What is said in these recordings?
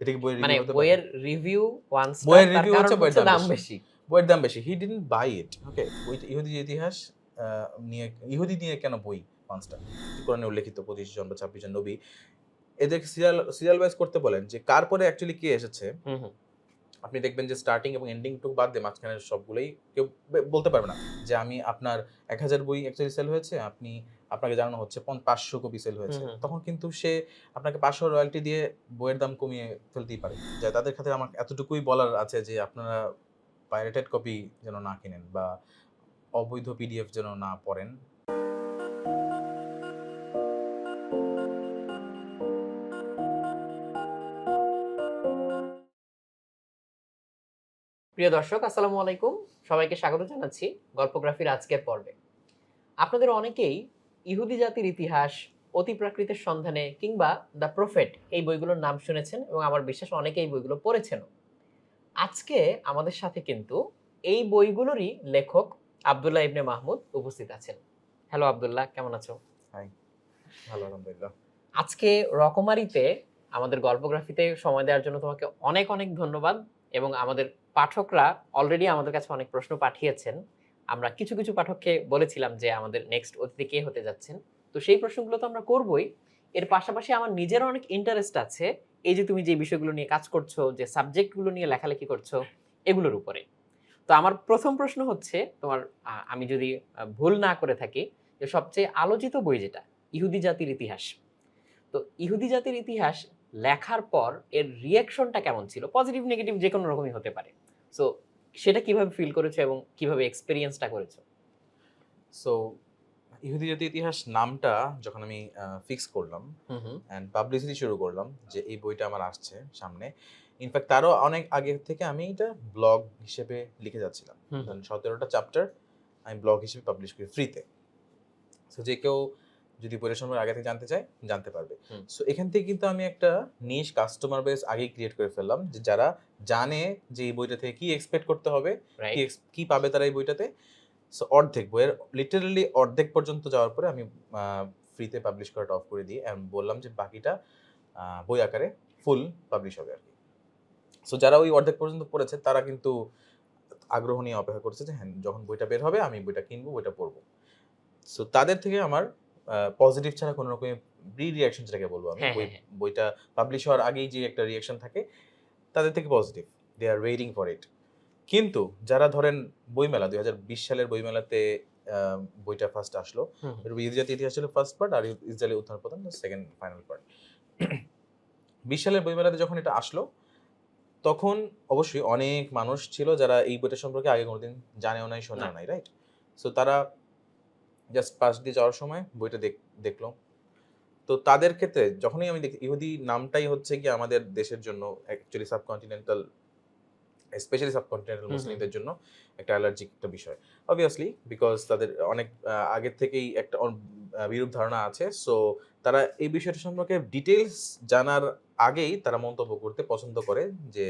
এটা কি বইয়ের মানে রিভিউ হতে পারে? বইয়ের রিভিউ 1 স্টার, বইয়ের তার রিভিউ কারণ হচ্ছে বইয়ের হচ্ছে দাম দাম বেশি। বেশি। বইয়ের দাম বেশি। He didn't buy it. ওকে? বইটা ইহুদি ইতিহাস নিয়ে ইহুদি নিয়ে কেন বই 5 স্টার? কোরআনে উল্লেখিত 25 জন বা 26 জন নবী। এদেরকে সিরিয়াল ওয়াইজ করতে বলেন যে কার পরে অ্যাকচুয়ালি কে এসেছে। হুম, হুম। আপনি দেখবেন যে স্টার্টিং এবং এন্ডিং টুকু বাদ দিয়ে মাঝখানের সবগুলোই কেউ বলতে পারবে না যে আমি আপনার 1000 বই অ্যাকচুয়ালি সেল হয়েছে, আপনাকে জানানো হচ্ছে 500 কপি সেল হুম, হয়েছে। হুম। তখন কিন্তু সে আপনাকে 500 রয়্যালটি দিয়ে বইয়ের দাম কমিয়ে ফেলতেই পারে। যে তাদের ক্ষেত্রে আমার এতটুকুই বলার আছে যে আপনারা পাইরেটেড কপি যেন না কিনেন বা অবৈধ পিডিএফ যেন না পড়েন। প্রিয় দর্শক, আসসালামু আলাইকুম। সবাইকে স্বাগত জানাচ্ছি গল্পগ্রাফির আজকের পর্বে। আপনাদের অনেকেই ইহুদি জাতির ইতিহাস, অতিপ্রাকৃতের সন্ধানে কিংবা দ্য প্রফেট এই বইগুলোর নাম শুনেছেন এবং আমার বিশ্বাস অনেকেই এই বইগুলো পড়েছেনও। আজকে আমাদের সাথে কিন্তু এই বইগুলোরই লেখক আব্দুল্লাহ ইবনে মাহমুদ উপস্থিত আছেন। হ্যালো আব্দুল্লাহ, কেমন আছো? হাই, ভালো আলহামদুলিল্লাহ। আজকে রকমারিতে আমাদের গল্পগ্রাফিতে সময় দেওয়ার জন্য তোমাকে অনেক অনেক ধন্যবাদ। এবং আমাদের পাঠকরা অলরেডি আমাদের কাছে অনেক প্রশ্ন পাঠিয়েছেন। আমরা কিছু কিছু পাঠককে বলেছিলাম যে আমাদের নেক্সট অতিথি কে হতে যাচ্ছেন। তো সেই প্রশ্নগুলো তো আমরা করবই। এর পাশাপাশি আমার নিজেরও অনেক ইন্টারেস্ট আছে এই যে তুমি যে বিষয়গুলো নিয়ে কাজ করছো, যে সাবজেক্টগুলো নিয়ে লেখালেখি করছো, এগুলোর উপরে। তো আমার প্রথম প্রশ্ন হচ্ছে তোমার, আমি যদি ভুল না করে থাকি, যে সবচেয়ে আলোচিত বই যেটা ইহুদি জাতির ইতিহাস, তো ইহুদি জাতির ইতিহাস লেখার পর এর রিঅ্যাকশনটা কেমন ছিল? পজিটিভ নেগেটিভ যে কোনো রকমই হতে পারে। সো সেটা কিভাবে ফিল করেছো এবং কিভাবে এক্সপেরিয়েন্সটা করেছো? সো ইহুদি জাতীয় ইতিহাস নামটা যখন আমি ফিক্স করলাম হুম, হুম। অ্যান্ড পাবলিসিটি শুরু করলাম যে এই বইটা আমার আসছে সামনে। ইনফ্যাক্ট তারও অনেক আগে থেকে আমি এটা ব্লগ হিসেবে লিখে যাচ্ছিলাম। হুম, হুম। ধরেন 17টা চ্যাপ্টার আমি ব্লগ হিসেবে পাবলিশ করি ফ্রিতে। সো যে কেউ যদি বইটা সম্পর্কে আগে থেকে জানতে চায় জানতে পারবে। হুম। সো এখান থেকে কিন্তু আমি একটা নিশ কাস্টমার বেস আগেই ক্রিয়েট করে ফেললাম যে যারা জানে যে এই বইটা থেকে কি এক্সপেক্ট করতে হবে, রাইট। কি পাবে তারা এই বইটাতে। সো অর্ধেক বইয়ের লিটারালি অর্ধেক পর্যন্ত যাওয়ার পরে আমি ফ্রিতে পাবলিশ করাটা অফ করে দিই এবং বললাম যে বাকিটা বই আকারে ফুল পাবলিশ হবে আরকি। সো যারা ওই অর্ধেক পর্যন্ত পড়েছে তারা কিন্তু আগ্রহ নিয়ে অপেক্ষা করছে যে হ্যাঁ, যখন বইটা বের হবে আমি বইটা কিনবো, বইটা পড়বো। সো তাদের থেকে আমার পজিটিভ ছাড়া কোনো রকমের রিঅ্যাকশন যেটাকে বলবো আমি, হ্যাঁ, হ্যাঁ, হ্যাঁ। বইটা পাবলিশ হওয়ার আগেই যে একটা রিঅ্যাকশন থাকে তাদের থেকে positive. They are waiting for it. কিন্তু যারা ধরেন বইমেলা ২০২০ সালের বইমেলাতে আ বইটা ফার্স্ট আসলো। হুম, হুম। ইহুদি জাতীয় ইতিহাস ছিল ফার্স্ট পার্ট আর ইসরায়েলের উত্থান-পতন সেকেন্ড ফাইনাল পার্ট। ২০ সালের বইমেলাতে যখন এটা আসলো, তখন অবশ্যই অনেক মানুষ ছিল যারা এই বইটা সম্পর্কে আগে কোনোদিন জানেও নাই, না। শোনেও নাই, রাইট? সো তারা জাস্ট পাশ দিয়ে যাওয়ার সময় বইটা দেখলো। তো তাদের ক্ষেত্রে যখনই আমি দেখি ইহুদি নামটাই হচ্ছে গিয়ে আমাদের দেশের জন্য অ্যাকচুয়ালি সাবকন্টিনেন্টাল স্পেশালি সাবকন্টিনেন্টাল হুম, হুম, মুসলিমদের হুম। জন্য একটা অ্যালার্জিক একটা বিষয়। অবভিয়াসলি বিকজ তাদের অনেক আগের থেকেই একটা বিরূপ ধারণা আছে। সো তারা এই বিষয়টা সম্পর্কে ডিটেইলস জানার আগেই তারা মন্তব্য করতে পছন্দ করে যে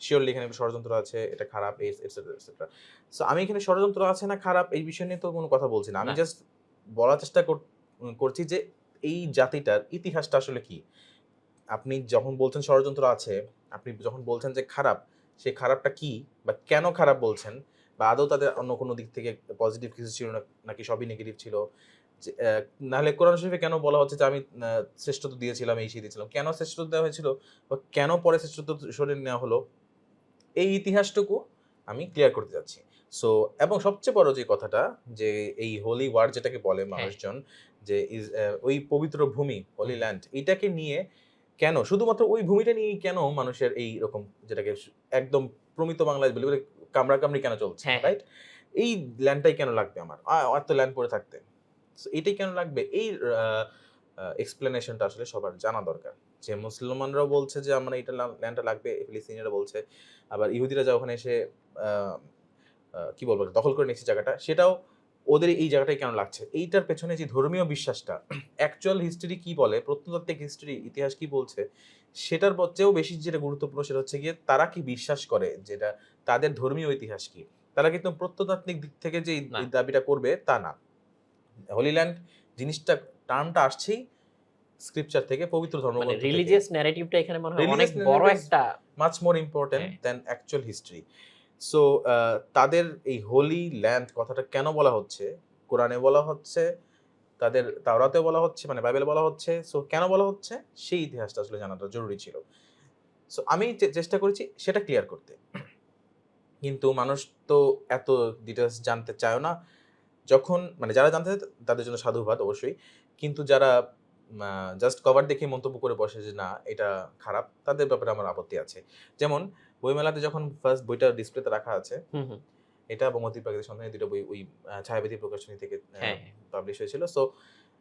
সিওরলি এখানে একটা ষড়যন্ত্র আছে, এটা খারাপ এটসেট্রা, এটসেট্রা। সো আমি এখানে ষড়যন্ত্র আছে না খারাপ এই বিষয় নিয়ে তো কোনো কথা বলছি না। আমি না। জাস্ট বলার চেষ্টা করছি যে এই জাতিটার ইতিহাসটা আসলে কি? আপনি যখন বলছেন ষড়যন্ত্র আছে, আপনি যখন বলছেন যে খারাপ, সেই খারাপটা কি? বা কেন খারাপ বলছেন? বা আদৌ তাদের অন্য কোনো দিক থেকে পজিটিভ কিছু ছিল না নাকি সবই নেগেটিভ ছিল? যে নাহলে কোরআন শরীফে কেন বলা হচ্ছে যে আমি শ্রেষ্ঠত্ব দিয়েছিলাম, এই সেই দিয়েছিলাম। কেন শ্রেষ্ঠত্ব দেওয়া হয়েছিল? বা কেন পরে শ্রেষ্ঠত্ব সরিয়ে নেওয়া হলো? এই ইতিহাসটুকু আমি ক্লিয়ার করতে যাচ্ছি। সো এবং সবচেয়ে বড় যে কথাটা যে এই হোলি ওয়ার যেটাকে বলে হ্যাঁ। মানুষজন যে ওই পবিত্র ভূমি হুম, হোলি হুম। ল্যান্ড এটাকে নিয়ে কেন শুধুমাত্র ওই ভূমিটা নিয়েই কেন মানুষের এইরকম যেটাকে একদম প্রমিত বাংলায় বলি কামড়াকামড়ি কেন চলছে, হ্যাঁ, হ্যাঁ। রাইট? এই ল্যান্ডটাই কেন লাগবে আমার? এত ল্যান্ড পড়ে থাকতে। সো এটাই কেন লাগবে? এই আ আ এক্সপ্লেনেশনটা আসলে সবার জানা দরকার। যে মুসলমানরাও বলছে যে আমার এইটা ল্যান্ডটা লাগবে, ফিলিস্তিনিরা বলছে। আবার ইহুদিরা যা ওখানে এসে আ কি বলবো দখল করে নিচ্ছে জায়গাটা, সেটাও ওদের এই জায়গাটাই কেন লাগছে? এইটার পেছনে যে ধর্মীয় বিশ্বাসটা, অ্যাকচুয়াল হিস্ট্রি কি বলে, প্রত্নতাত্ত্বিক হিস্ট্রি ইতিহাস কি বলছে, সেটার চেয়েও বেশি যেটা গুরুত্বপূর্ণ সেটা হচ্ছে গিয়ে তারা কি বিশ্বাস করে, যেটা তাদের ধর্মীয় ইতিহাস কি? তারা কিন্তু প্রত্নতাত্ত্বিক দিক থেকে যে না। এই দাবিটা করবে তা না। হোলি ল্যান্ড জিনিসটা টার্মটা আসছেই স্ক্রিপচার থেকে, পবিত্র মানে ধর্মগ্রন্থ থেকে। রিলিজিয়াস ন্যারেটিভটা এখানে মনে হয় অনেক Religious বড় narrative is একটা much more important হ্যাঁ। than actual history. সো তাদের এই হোলি ল্যান্ড কথাটা কেন বলা হচ্ছে, কোরআনে বলা হচ্ছে, তাদের তাওরাতেও বলা হচ্ছে, মানে বাইবেলে বলা হচ্ছে, সো কেন বলা হচ্ছে সেই ইতিহাসটা আসলে জানাটা জরুরি ছিল। সো আমি চেষ্টা করেছি সেটা ক্লিয়ার করতে, কিন্তু মানুষ তো এত ডিটেলস জানতে চায় না। যখন মানে যারা জানতে চায় তাদের জন্য সাধুবাদ অবশ্যই, কিন্তু যারা জাস্ট কভার দেখে মন্তব্য করে বসে যে না এটা খারাপ, তাদের ব্যাপারে আমার আপত্তি আছে। যেমন বইমেলাতে যখন ফার্স্ট বইটা ডিসপ্লেতে রাখা আছে, হুম হুম এটা এবং অতি প্রাকৃতিক সন্ধানের দুটো বই ওই ছায়াবেদী প্রকাশনী থেকে হ্যাঁ পাবলিশ হয়েছিল। সো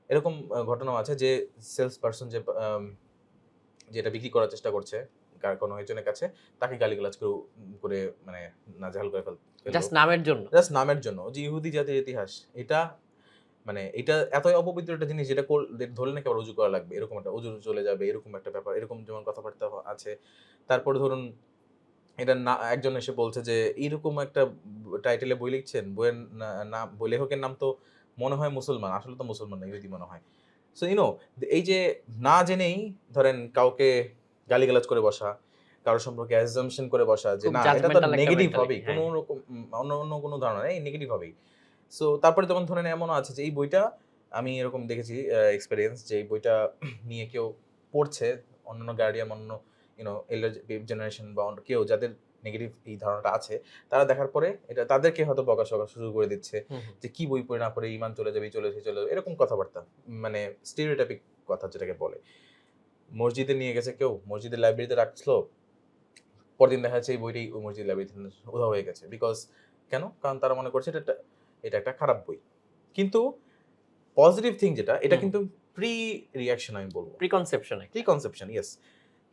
এরকম ঘটনাও আছে যে সেলস পারসন যে যেটা বিক্রি করার চেষ্টা করছে কার কোনো একজনের কাছে, তাকে গালিগালাজ করে মানে নাজেহাল করে ফেললো জাস্ট নামের জন্য জাস্ট নামের জন্য। যে ইহুদি জাতির ইতিহাস, এটা মানে এটা এতই অপবিত্র একটা জিনিস, যেটা ধরলে নাকি আবার উজু করা লাগবে, এরকম একটা উজু চলে যাবে, এরকম একটা ব্যাপার, এরকম যেমন কথাবার্তা আছে। তারপর ধরুন এটা না একজন এসে বলছে যে এরকম একটা টাইটেলে বই লিখছেন, বইয়ের নাম, বই লেখকের নাম তো মনে হয় মুসলমান, আসলে তো মুসলমান না, ইহুদি মনে হয়। সো এই যে না জেনেই ধরেন কাউকে গালিগালাজ করে বসা, কারো সম্পর্কে অ্যাজাম্পশন করে বসা যে খুব না এটা তো জাজমেন্টাল একটা নেগেটিভ মেন্টালিটি হবেই, হ্যাঁ কোনো রকম অন্য কোনো ধারণা নেই, নেগেটিভ হবেই। সো তারপরে যেমন ধরেন এমনও আছে যে এই বইটা আমি এরকম দেখেছি এক্সপেরিয়েন্স, যে এই বইটা নিয়ে কেউ পড়ছে, অন্যান্য গার্ডিয়ান, অন্য এল্ডার জেনারেশন বা অন্য কেউ যাদের নেগেটিভ এই ধারণাটা আছে, তারা দেখার পরে এটা তাদেরকে হয়তো বকাঝকা শুরু করে দিচ্ছে হুম হুম যে কি বই পড়ে না পড়ে ইমান চলে যাবে, চলে যাবে, এরকম কথাবার্তা, মানে স্টিরিওটাইপিক কথা যেটাকে বলে। মসজিদে নিয়ে গেছে কেউ, মসজিদের লাইব্রেরিতে রাখছিল, পরদিন দেখা যাচ্ছে এই বইটি ওই মসজিদ লাইব্রেরি থেকে উধাও হয়ে গেছে। বিকজ কেন? কারণ তারা মনে করছে এটা একটা খারাপ বই। কিন্তু পজিটিভ থিং যেটা, এটা হুম। কিন্তু প্রি রিঅ্যাকশন আমি বলবো, প্রিকনসেপশন প্রি কনসেপশন, ইয়েস।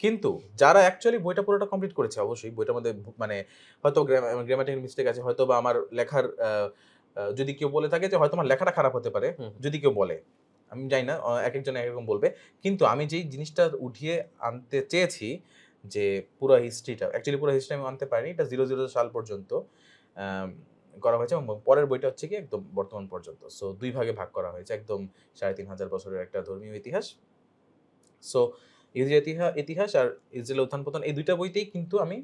কিন্তু যারা অ্যাকচুয়ালি বইটা পুরোটা কমপ্লিট করেছে, অবশ্যই বইটার মধ্যে মানে হয়তো গ্রামাটিক্যাল মিস্টেক আছে, হয়তো বা আমার লেখার যদি কেউ বলে থাকে যে হয়তো আমার লেখাটা খারাপ হতে পারে, হুম যদি কেউ বলে, আমি জানি না, একেকজন একেক রকম বলবে। কিন্তু আমি যেই জিনিসটা উঠিয়ে আনতে চেয়েছি, যে পুরো হিস্ট্রিটা, অ্যাকচুয়ালি পুরো হিস্ট্রি আমি আনতে পারিনি, এটা 00 সাল পর্যন্ত আম করা হয়েছে, এবং পরের বইটা হচ্ছে কি একদম বর্তমান পর্যন্ত। সো ২ ভাগে ভাগ করা হয়েছে, একদম ৩,৫০০ বছরের একটা ধর্মীয় ইতিহাস। সো ইহুদি ইতিহাস আর ইসরায়েলের উত্থান-পতন, এই ২ টা বইতেই কিন্তু আমি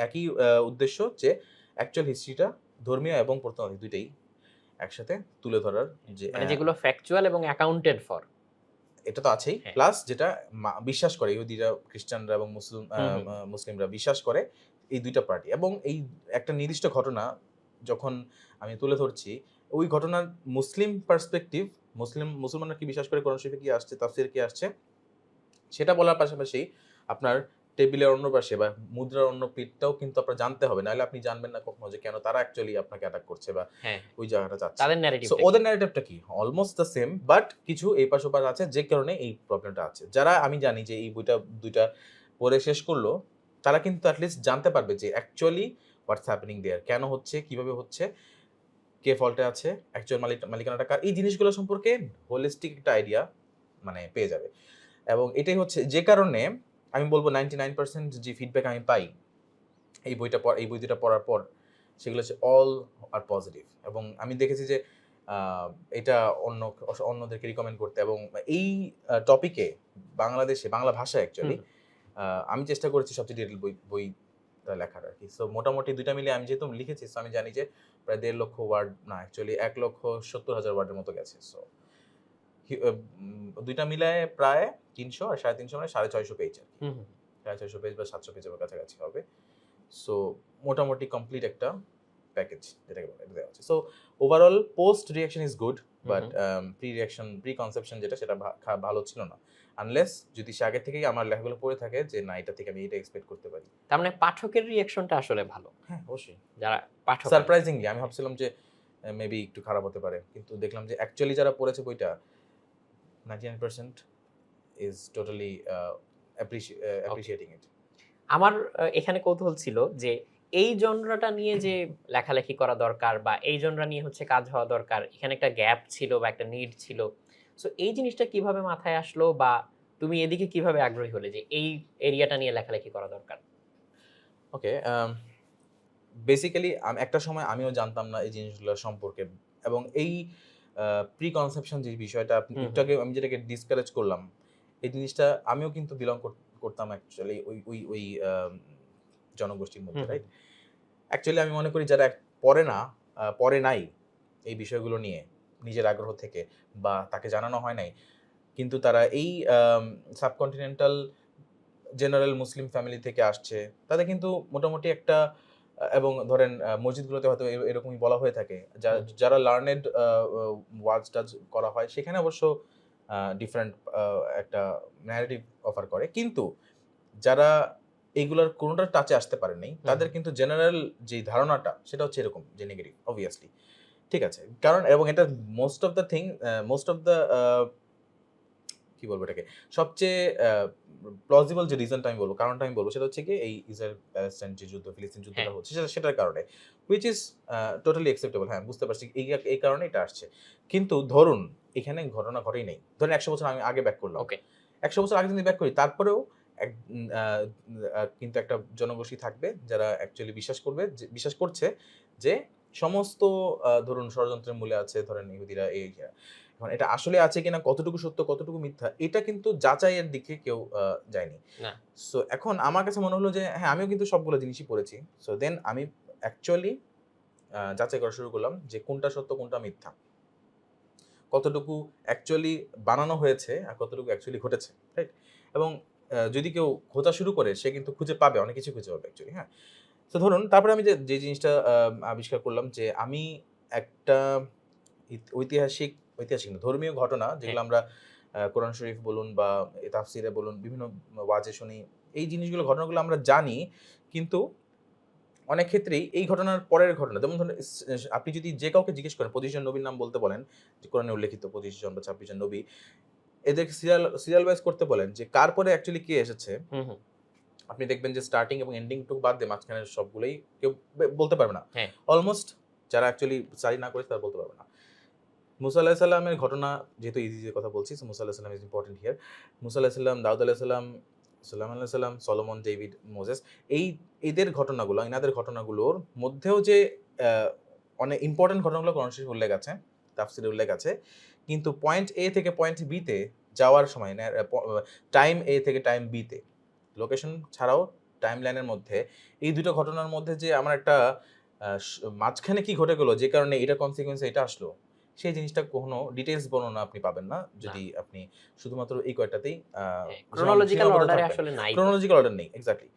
একই উদ্দেশ্য, যে অ্যাকচুয়াল হিস্ট্রিটা ধর্মীয় এবং প্রত্নতাত্ত্বিক ২ টাই একসাথে তুলে ধরার, যে মানে যেগুলো ফ্যাকচুয়াল এবং অ্যাকাউন্টেড ফর এটা তো আছেই। হ্যাঁ প্লাস যেটা বিশ্বাস করে ইহুদিরা, খ্রিস্টানরা এবং হুম হুম মুসলিমরা বিশ্বাস করে, এই ২ টা পার্টি। এবং এই একটা নির্দিষ্ট ঘটনা যখন আমি তুলে ধরছি, ওই ঘটনার মুসলিম পার্সপেক্টিভ, মুসলমানরা কি বিশ্বাস করে, কোরআন শরীফে কি আসছে, তাফসীরে কি আসছে, সেটা বলার পাশাপাশি আপনার টেবিলের অন্য পাশে বা মুদ্রার অন্য পিঠটাও কিন্তু আপনার জানতে হবে, নাহলে আপনি জানবেন না কখনো যে কেন তারা অ্যাকচুয়ালি আপনাকে অ্যাটাক করছে বা হ্যাঁ ওই জায়গাটা যাচ্ছে। তাদের সো ন্যারেটিভটা কি ওদের ন্যারেটিভটা কি? অলমোস্ট দ্য সেম, বাট কিছু এপাশ ওপাশ আছে, যে কারণে এই প্রবলেমটা আছে। যারা আমি জানি যে এই বইটা ২ টা পড়ে শেষ করলো, তারা কিন্তু এটলিস্ট জানতে পারবে যে অ্যাকচুয়ালি হোয়াটস হ্যাপেনিং দেয়ার, কেন হচ্ছে, কিভাবে হচ্ছে, কে ফল্টে আছে, অ্যাকচুয়াল মালিকানাটা কার, এই জিনিসগুলো সম্পর্কে হোলিস্টিক একটা আইডিয়া মানে পেয়ে যাবে। এবং এটাই হচ্ছে যে কারণে আমি বলব 99% যে ফিডব্যাক আমি পাই এই বই দুটা পড়ার পর, সেগুলো হচ্ছে অল আর পজিটিভ। এবং আমি দেখেছি যে এটা অন্যদেরকে রিকমেন্ড করতে, এবং এই টপিকে বাংলাদেশে বাংলা ভাষায় অ্যাকচুয়ালি হুম আমি চেষ্টা করেছি সবচেয়ে ডিটেল বইটা লেখার আর কি। সো মোটামুটি ২ টা মিলে আমি যেহেতু লিখেছি, সো আমি জানি যে প্রায় ১.৫ লক্ষ ওয়ার্ড না, অ্যাকচুয়ালি ১,৭০,০০০ ওয়ার্ডের মতো গেছে। সো ২ টা মিলায়ে প্রায় ৩০০ আর ৩৫০ মানে ৬৫০ পেজ আর কি। হুম হুম। ৬৫০ পেজ বা ৭০০ পেজের কাছাকাছি হবে। সো মোটামুটি কমপ্লিট একটা প্যাকেজ যেটাকে বলে, এটা দেওয়া আছে। So overall post reaction is good, but pre conception যেটা, সেটা ভালো ছিল না। আনলেস যদি সে আগে থেকেই আমার লেখাগুলো পড়ে থাকে যে না এটা থেকে আমি এটা এক্সপেক্ট করতে পারি। তার মানে পাঠকের রিঅ্যাকশনটা আসলে ভালো হ্যাঁ, অবশ্যই। যারা পাঠক আছে। সারপ্রাইজিংলি আমি ভাবছিলাম যে মেবি একটু খারাপ হতে পারে। কিন্তু দেখলাম যে অ্যাকচুয়ালি যারা পড়েছে বইটা 99% is totally appreciating it. আমার এখানে কৌতূহল ছিল যে এই জনরাটা নিয়ে যে লেখালেখি করা দরকার বা এই জনরা নিয়ে হচ্ছে কাজ হওয়া দরকার, এখানে একটা গ্যাপ ছিল বা একটা নিড ছিল। সো এই জিনিসটা কিভাবে মাথায় আসলো বা তুমি এদিকে কিভাবে আগ্রহী হলে যে এই এরিয়াটা নিয়ে লেখালেখি করা দরকার? ওকে, বেসিক্যালি একটা সময় আমিও জানতাম না এই জিনিসগুলো সম্পর্কে, এবং এই প্রি কনসেপশন যে বিষয়টা আপনি হুম, একটু হুম। আগে আমি যেটাকে ডিসকারেজ করলাম, এই জিনিসটা আমিও কিন্তু বিলং করতাম অ্যাকচুয়ালি ওই ওই ওই জনগোষ্ঠীর মধ্যে, রাইট? অ্যাকচুয়ালি আমি মনে করি যারা পড়ে নাই এই বিষয়গুলো নিয়ে নিজের আগ্রহ থেকে, বা তাকে জানানো হয় নাই, কিন্তু তারা এই সাবকন্টিনেন্টাল জেনারেল মুসলিম ফ্যামিলি থেকে আসছে, তাদের কিন্তু মোটামুটি একটা এবং ধরেন মসজিদগুলোতে হয়তো এরকমই বলা হয়ে থাকে, যারা লার্নেড ওয়াজ টাজ করা হয় সেখানে অবশ্য ডিফারেন্ট একটা ন্যারেটিভ অফার করে, কিন্তু যারা এইগুলোর কোনোটার টাচে আসতে পারে নাই তাদের কিন্তু জেনারেল যে ধারণাটা সেটা হচ্ছে এরকম, যে নেগেটিভ অবভিয়াসলি, ঠিক আছে? কারণ এবং এটা মোস্ট অফ দ্য কি বলবো এটাকে, সবচেয়ে প্লজিবল যে রিজনটা আমি বলবো, কারণটা আমি বলবো, সেটা হচ্ছে কি এই ইসরায়েল প্যালেস্টাইন যে যুদ্ধ, ফিলিস্তিন যুদ্ধটা হচ্ছে সেটার কারণে, হুইচ ইজ টোটালি অ্যাকসেপ্টেবল। হ্যাঁ, বুঝতে পারছি এই কারণে এটা আসছে। কিন্তু ধরুন এখানে ঘটনা ঘটেই নাই, ধরুন 100 বছর আমি আগে ব্যাক করলাম, ওকে 100 বছর আগে যদি ব্যাক করি, তারপরেও কিন্তু একটা জনগোষ্ঠী থাকবে যারা অ্যাকচুয়ালি বিশ্বাস করছে যে সমস্ত ধরুন ষড়যন্ত্রের মূলে আছে ধরেন ইহুদিরা, এই এখন এটা আসলে আছে কিনা, কতটুকু সত্য কতটুকু মিথ্যা, এটা কিন্তু যাচাইয়ের দিকে কেউ যায়নি। না সো এখন আমার কাছে মনে হলো যে হ্যাঁ, আমিও কিন্তু সবগুলো জিনিসই পড়েছি। সো দেন আমি অ্যাকচুয়ালি যাচাই করা শুরু করলাম যে কোনটা সত্য কোনটা মিথ্যা, কতটুকু অ্যাকচুয়ালি বানানো হয়েছে আর কতটুকু অ্যাকচুয়ালি ঘটেছে, রাইট? এবং যদি কেউ খোঁজা শুরু করে সে কিন্তু খুঁজে পাবে, অনেক কিছু খুঁজে পাবে অ্যাকচুয়ালি, হ্যাঁ? তো ধরুন তারপরে আমি যে জিনিসটা আবিষ্কার করলাম যে আমি একটা ঐতিহাসিক ঐতিহাসিক না, ধর্মীয় ঘটনা যেগুলো আমরা কোরআন শরীফ বলুন বা তাফসিরে বলুন, বিভিন্ন ওয়াজে শুনি, এই ঘটনাগুলো আমরা জানি, কিন্তু অনেক ক্ষেত্রেই এই ঘটনার পরের ঘটনা, যেমন ধরুন আপনি যদি যে কাউকে জিজ্ঞেস করেন 25 জন নবীর নাম বলতে বলেন, যে কোরআনে উল্লেখিত 25 জন বা 26 জন নবী, এদেরকে সিরিয়াল ওয়াইজ করতে বলেন যে কার পরে অ্যাকচুয়ালি কে এসেছে, আপনি দেখবেন যে স্টার্টিং এবং এন্ডিং টুকু বাদ দিয়ে মাঝখানের সবগুলোই কেউ বলতে পারবে না। অলমোস্ট যারা অ্যাকচুয়ালি স্টাডি না করেছে তারা বলতে পারবে না। মুসা আলাইহিস সালামের ঘটনা, যেহেতু ইজি কথা বলছি, সো মুসা আলাইহিস সালাম ইজ ইম্পর্টেন্ট হিয়ার। মুসা আলাইহিস সালাম, দাউদ আলাইহিস সালাম, সুলাইমান আলাইহিস সালাম, সলোমন, ডেভিড, মোজেস, এই এনাদের ঘটনাগুলোর মধ্যেও যে আহ, অনেক ইম্পর্টেন্ট ঘটনাগুলো কোরআন শরীফে উল্লেখ আছে, তাফসিরে উল্লেখ আছে, কিন্তু পয়েন্ট এ থেকে পয়েন্ট বি তে যাওয়ার সময় টাইম এ থেকে টাইম বি তে, লোকেশন ছাড়াও টাইম লাইনের মধ্যে এই দুটো ঘটনার মধ্যে যে আমার একটা মাঝখানে কি ঘটে গেলো যে কারণে এটা কনসিকুয়েন্সে এটা আসলো, সেই জিনিসটা কোনো ডিটেইলস বর্ণনা আপনি পাবেন না যদি আপনি শুধুমাত্র এই কয়টাতেই ক্রোনোলজিক্যাল অর্ডারে আসলে নাই, ক্রোনোলজিক্যাল অর্ডার নেই। এক্স্যাক্টলি,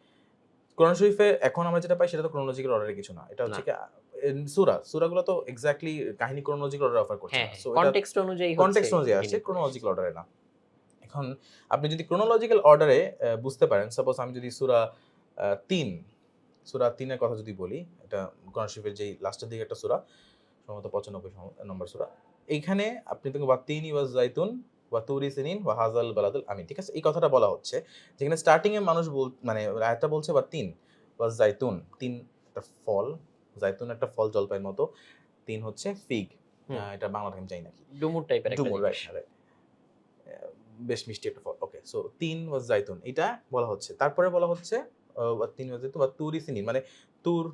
কোরআন শরীফে এখন আমরা যেটা পাই সেটা তো ক্রোনোলজিক্যাল অর্ডারে কিছু না, এটা হচ্ছে কি সূরাগুলো তো এক্স্যাক্টলি কাহিনী ক্রোনোলজিক্যাল অর্ডার অফার করছে না, সো এটা কনটেক্সট অনুযায়ী কনটেক্সট অনুযায়ী আসছে, ক্রোনোলজিক্যাল অর্ডারে না। এখন আপনি যদি ক্রোনোলজিক্যাল অর্ডারে বুঝতে পারেন, সাপোজ আমি যদি সূরা 3 এর কথা যদি বলি, এটা কোরআন শরীফের যেই লাস্টের দিকে একটা সূরা, সম্ভবত 95 নম্বর সূরা, এইখানে আপনি দেখবেন ওয়াতিনি ওয়াজ জাইতুন ওয়া তুরি সিনিন ওয়া হাযাল বালাদুল আমিন, ঠিক আছে? এই কথাটা বলা হচ্ছে যেখানে স্টার্টিং এ মানুষ মানে আয়াতটা বলছে ওয়াতিন ওয়াজ জাইতুন, তিন একটা ফল, জাইতুন একটা ফল জলপাইয়ের মতো, তিন হচ্ছে ফিগ, এটা বাংলাতে আমি জানি না কি, ডুমুর টাইপের একটা ডুমুর, রাইট, বেশ মিষ্টি একটা ফল। ওকে, সো তিন ওয়াজ জাইতুন এটা বলা হচ্ছে, তারপরে বলা হচ্ছে তিন ওয়াজ জাইতুন বা তুরি সিনিন, মানে তুর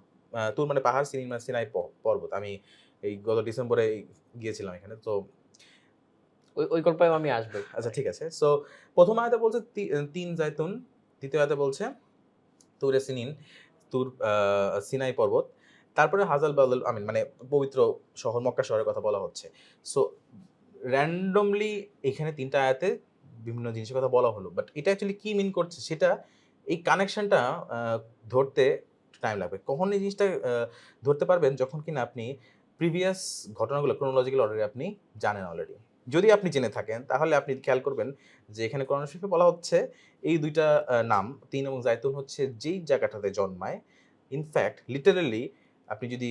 তুর মানে পাহাড়, সিনিন মানে সিনাই পর্বত। আমি এই গত ডিসেম্বরে গিয়েছিলাম এখানে, তো ওই গল্পে আমি আসবো। আচ্ছা ঠিক আছে। সো প্রথম আয়াতে বলছে তিন জাইতুন, দ্বিতীয় আয়াতে বলছে তুরে সিনিন, তুর সিনাই পর্বত, তারপরে হাজাল বাদল আমিন মানে পবিত্র শহর মক্কা শহরের কথা বলা হচ্ছে। সো র্যান্ডমলি এখানে তিনটা আয়াতে বিভিন্ন জিনিসের কথা বলা হলো, বাট এটা অ্যাকচুয়ালি কি মিন করছে সেটা, এই কানেকশনটা ধরতে টাইম লাগবে। কখন এই জিনিসটা ধরতে পারবেন, যখন কিনা আপনি প্রিভিয়াস ঘটনাগুলো ক্রোনোলজিক্যাল অর্ডারে আপনি জানেন অলরেডি। যদি আপনি জেনে থাকেন তাহলে আপনি খেয়াল করবেন যে এখানে কোরআন শরীফে বলা হচ্ছে এই দুইটা নাম, তিন এবং জাইতুন হচ্ছে যেই জায়গাটাতে জন্মায়। ইনফ্যাক্ট লিটারেলি আপনি যদি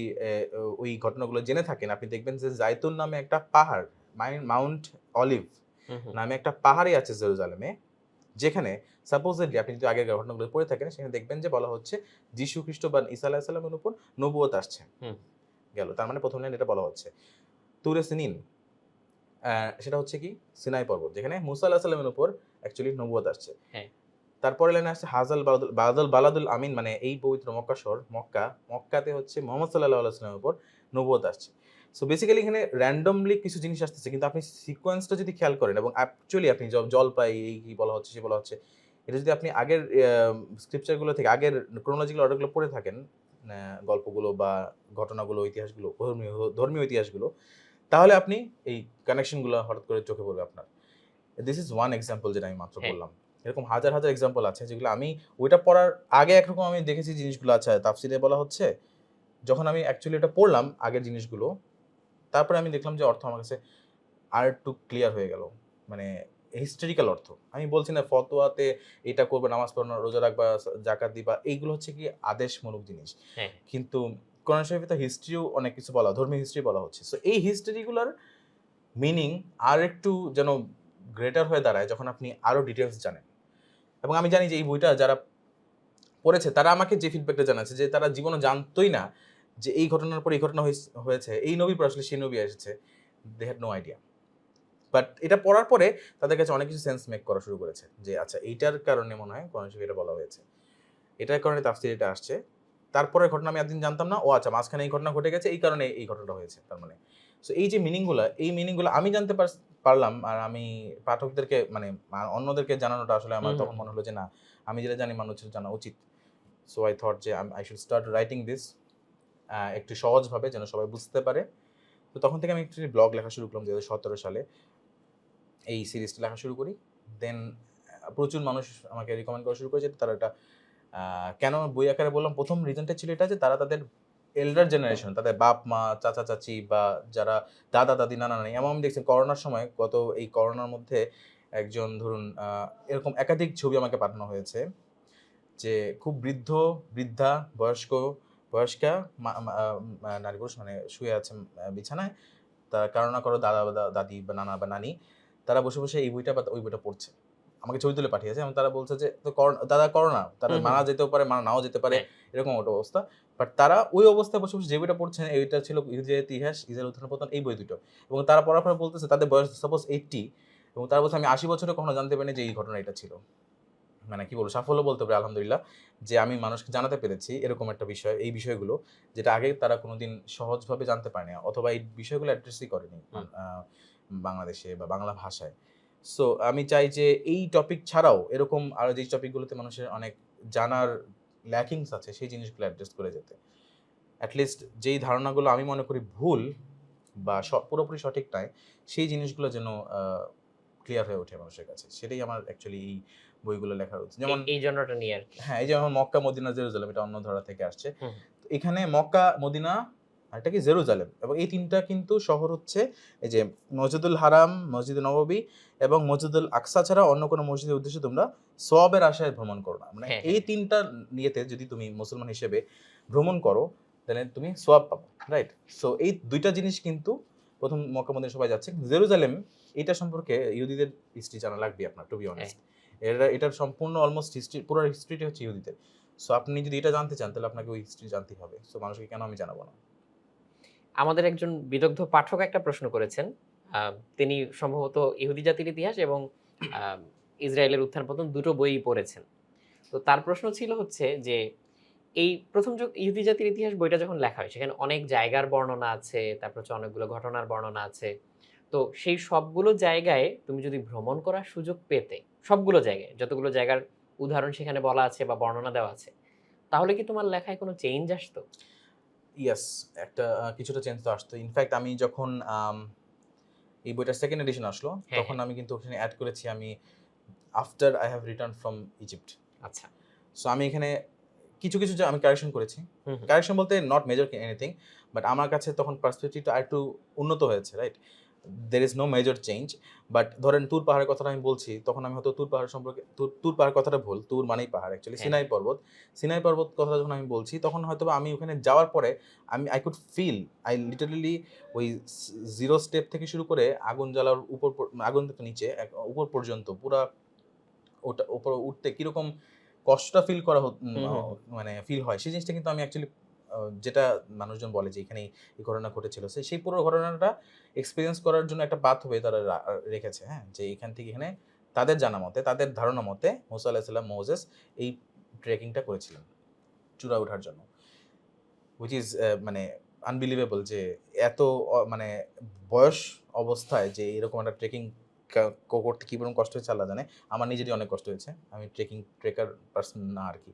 ওই ঘটনাগুলো জেনে থাকেন, আপনি দেখবেন যে জাইতুন নামে একটা পাহাড়, মাউন্ট অলিভ নামে একটা পাহাড়ই আছে জেরুজালেমে, যেখানে সাপোজেডলি আপনি যদি আগের ঘটনাগুলো পড়ে থাকেন সেখানে দেখবেন যে বলা হচ্ছে যীশু খ্রিস্ট বা ঈসা আলাইহিস সালামের উপর নবুয়ত আসছে। গেল, তার মানে প্রথম লাইন এটা বলা হচ্ছে। তুরে সিনিন সেটা হচ্ছে কি সিনাই পর্বত, যেখানে মুসা আলাইহিস সালামের উপর অ্যাকচুয়ালি নবুয়ত আসছে। তারপরে লাইনে আসছে হাজাল বালাদুল আমিন, মানে এই পবিত্র মক্কা শহর মক্কাতে হচ্ছে মুহাম্মদ সাল্লাল্লাহু আলাইহি ওয়াসাল্লামের উপর নবুয়ত আসছে। সো বেসিক্যালি এখানে র্যান্ডমলি কিছু জিনিস আসতেছে, কিন্তু আপনি সিকোয়েন্সটা যদি খেয়াল করেন এবং অ্যাকচুয়ালি আপনি জলপাই এই কি বলা হচ্ছে সে বলা হচ্ছে, এটা যদি আপনি আগের স্ক্রিপচারগুলো থেকে আগের ক্রোনোলজিক্যাল অর্ডারগুলো পড়ে থাকেন, গল্পগুলো বা ঘটনাগুলো, ইতিহাসগুলো, ধর্মীয় ইতিহাসগুলো, তাহলে আপনি এই কানেকশনগুলো হঠাৎ করে চোখে পড়বে আপনার। দিস ইজ ওয়ান এক্সাম্পল যেটা আমি মাত্র হ্যাঁ। বললাম। এরকম হাজার হাজার এক্সাম্পল আছে যেগুলো আমি ওইটা পড়ার আগে একরকম আমি দেখেছি জিনিসগুলো, আচ্ছা তাফসিরে বলা হচ্ছে, যখন আমি অ্যাকচুয়ালি এটা পড়লাম আগের জিনিসগুলো, তারপরে আমি দেখলাম যে অর্থ আমার কাছে আর একটু ক্লিয়ার হয়ে গেল, মানে হিস্টোরিক্যাল অর্থ। আমি বলছি না ফতোয়াতে এটা করবে, নামাজ পড়ানো, রোজা রাখবা, জাকাত দিবা, এইগুলো হচ্ছে কি আদেশমূলক জিনিস, হ্যাঁ। কিন্তু কোরআন শরীফে তো হিস্ট্রিও অনেক কিছু বলা, ধর্মীয় হিস্ট্রি বলা হচ্ছে। সো এই হিস্ট্রিগুলোর মিনিং আর একটু যেন গ্রেটার হয়ে দাঁড়ায় যখন আপনি আরও ডিটেলস জানেন। এবং আমি জানি যে এই বইটা যারা পড়েছে তারা আমাকে যে ফিডব্যাকটা জানাচ্ছে যে তারা জীবনে জানতোই না যে এই ঘটনার পর এই ঘটনা হয়েছে, এই নবীর পর আসলে সেই নবী এসেছে, they had no idea. But এটা পড়ার পরে তাদের কাছে অনেক কিছু সেন্স মেক করা শুরু করেছে যে আচ্ছা এইটার কারণে মনে হয় কোরআন শরীফে এটা বলা হয়েছে, এটার কারণে তাফসীরে এটা আসছে, তারপরের ঘটনা আমি একদিন জানতাম না, ও আচ্ছা মাঝখানে এই ঘটনা ঘটে গেছে, এই কারণে এই ঘটনাটা হয়েছে, তার মানে। সো এই যে মিনিংগুলো আমি জানতে পারলাম, আর আমি পাঠকদেরকে মানে অন্যদেরকে জানানোটা আসলে আমার তখন মনে হলো যে না, আমি যেটা জানি মানুষের জানা উচিত। সো আই থট যে I should start writing this একটু সহজভাবে যেন সবাই বুঝতে পারে। তো তখন থেকে আমি একটু ব্লগ লেখা শুরু করলাম 2017 সালে, এই সিরিজটা লেখা শুরু করি। দেন প্রচুর মানুষ আমাকে রিকমেন্ড করা শুরু করেছে, তারা এটা কেন বই আকারে বললাম, প্রথম রিজনটা ছিল এটা যে তারা তাদের এল্ডার জেনারেশন, তাদের বাপ মা, চাচা চাচি বা যারা দাদা দাদি, নানা নানি, এমন আমি দেখছি করোনার সময়, এই করোনার মধ্যে একজন ধরুন এরকম একাধিক ছবি আমাকে পাঠানো হয়েছে যে খুব বৃদ্ধা, বয়স্কা নারী পুরুষ মানে শুয়ে আছে বিছানায়, তারা কারো না কারো দাদা বা দাদি বা নানা বা নানি, তারা বসে বসে এই বইটা বা ওই বইটা পড়ছে, আমাকে ছবি তুলে পাঠিয়েছে এবং তারা বলছে যে তো দাদা করোনা, তারা মারা যেতেও পারে, মারা নাও যেতে পারে, এরকম একটা অবস্থা। বাট তারা ওই অবস্থায় বসে বসে যে বইটা পড়ছেন, এইটা ছিল ইহুদিদের ইতিহাস, ইসরায়েল উত্থান পতন, এই বই দুটো। এবং তারা পড়ার পর বলতেছে তাদের বয়স সাপোজ 80, এবং তারা বলছে আমি 80 বছরে কখনো জানতে পারিনি যে এই ঘটনা এটা ছিল। মানে কি বলবো, সাফল্য বলতে পারি আলহামদুলিল্লাহ, যে আমি মানুষকে জানাতে পেরেছি এরকম একটা বিষয়, এই বিষয়গুলো যেটা আগে তারা কোনোদিন সহজভাবে জানতে পারেনি, অথবা এই বিষয়গুলো অ্যাড্রেসই করেনি বাংলাদেশে বা বাংলা ভাষায়। সো আমি চাই যে এই টপিক ছাড়াও এরকম আরও যেই টপিকগুলোতে মানুষের অনেক জানার ল্যাকিংস আছে, সেই জিনিসগুলো অ্যাড্রেস করে যেতে। অ্যাটলিস্ট যেই ধারণাগুলো আমি মনে করি ভুল বা পুরোপুরি সঠিক নয়, সেই জিনিসগুলো যেন ক্লিয়ার হয়ে ওঠে মানুষের কাছে, সেটাই আমার অ্যাকচুয়ালি এই বইগুলো লেখার উচিত। যেমন এই জন্যটা নিয়ে আর কি। হ্যাঁ, এই যেমন মক্কা, মদিনা, জেরুজালেম, এটা অন্য ধারা থেকে আসছে। তো এখানে মক্কা, মদিনা আর এটা কি জেরুজালেম, এবং এই তিনটা কিন্তু শহর হচ্ছে এই যে মসজিদুল হারাম, মসজিদে নববী এবং মসজিদুল আকসা ছাড়া অন্য কোনো মসজিদের উদ্দেশ্যে তোমরা সওয়াবের আশায় ভ্রমণ করো না। মানে এই তিনটা নিয়েতে যদি তুমি মুসলমান হিসেবে ভ্রমণ করো, তাহলে তুমি সওয়াব পাবো, রাইট? সো এই দুইটা জিনিস কিন্তু প্রথম মক্কা মদিনা সবাই যাচ্ছে। জেরুজালেম এটা সম্পর্কে ইহুদিদের হিস্ট্রি জানা লাগবে আপনার, টু বি অনেস্ট। এটার সম্পূর্ণ অলমোস্ট হিস্ট্রি, পুরো হিস্ট্রিটা হচ্ছে ইহুদিদের। সো আপনি যদি এটা জানতে চান তাহলে আপনাকে ওই হিস্ট্রি জানতেই হবে। সো মানুষকে কেন আমি জানাবো না? আমাদের একজন বিদগ্ধ পাঠক একটা প্রশ্ন করেছেন। তিনি সম্ভবত ইহুদি জাতির ইতিহাস এবং আ ইসরায়েলের উত্থান পতন দুটো বইই পড়েছেন। তো তার প্রশ্ন ছিল হচ্ছে যে, এই প্রথম যুগ ইহুদি জাতির ইতিহাস বইটা যখন লেখা হয়, সেখানে অনেক জায়গার বর্ণনা আছে, তারপর হচ্ছে অনেকগুলো ঘটনার বর্ণনা আছে। তো সেই সবগুলো জায়গায় তুমি যদি ভ্রমণ করার সুযোগ পেতে, সবগুলো জায়গায়, যতগুলো জায়গার উদাহরণ সেখানে বলা আছে বা বর্ণনা দেওয়া আছে, তাহলে কি তোমার লেখায় কোনো চেঞ্জ আসতো? ইয়েস, একটা কিছুটা চেঞ্জ তো আসতো। ইনফ্যাক্ট আমি যখন এই বইটার সেকেন্ড এডিশন আসলো, তখন আমি কিন্তু ওখানে এড করেছি আমি after I have return from Egypt. আচ্ছা। সো আমি এখানে কিছু যে আমি কারেকশন করেছি। কারেকশন বলতে নট মেজর এনিথিং, বাট আমার কাছে তখন পার্সপেক্টিভটা আরেকটু উন্নত হয়েছে, right? there is no major change, but ধরেন তুর পাহাড়ের কথাটা আমি বলছি, তখন আমি হয়তো তুর পাহাড় সম্পর্কে, তুর পাহাড় কথাটা ভুল, তুর মানেই পাহাড় অ্যাকচুয়ালি সিনাই পর্বত কথাটা যখন আমি বলছি, তখন হয়তো আমি ওখানে যাওয়ার পরে I could feel, I literally ওই 0 স্টেপ থেকে শুরু করে আগুন জ্বালার আগুন থেকে নিচে উপর পর্যন্ত পুরা ওটা উপরে উঠতে কিরকম কষ্টটা ফিল করা মানে ফিল হয়, সেই জিনিসটা কিন্তু আমি অ্যাকচুয়ালি যেটা মানুষজন বলে যে এখানে এই ঘটনা ঘটেছিল, সেই পুরো ঘটনাটা এক্সপিরিয়েন্স করার জন্য একটা পাথ হয়ে তারা রেখেছে। হ্যাঁ, যে এখান থেকে এখানে তাদের জানা মতে, তাদের ধারণা মতে মুসা আলাইহিস সালাম, মোজেস এই ট্রেকিংটা করেছিলেন চূড়া ওঠার জন্য, হুইচ ইজ মানে আনবিলিভেবল যে এত মানে বয়স অবস্থায় যে এরকম একটা ট্রেকিং করতে কী পরিমাণ কষ্ট হয়েছে আল্লাহ জানে। আমার নিজেরই অনেক কষ্ট হয়েছে, আমি ট্রেকার পার্সন না আর কি।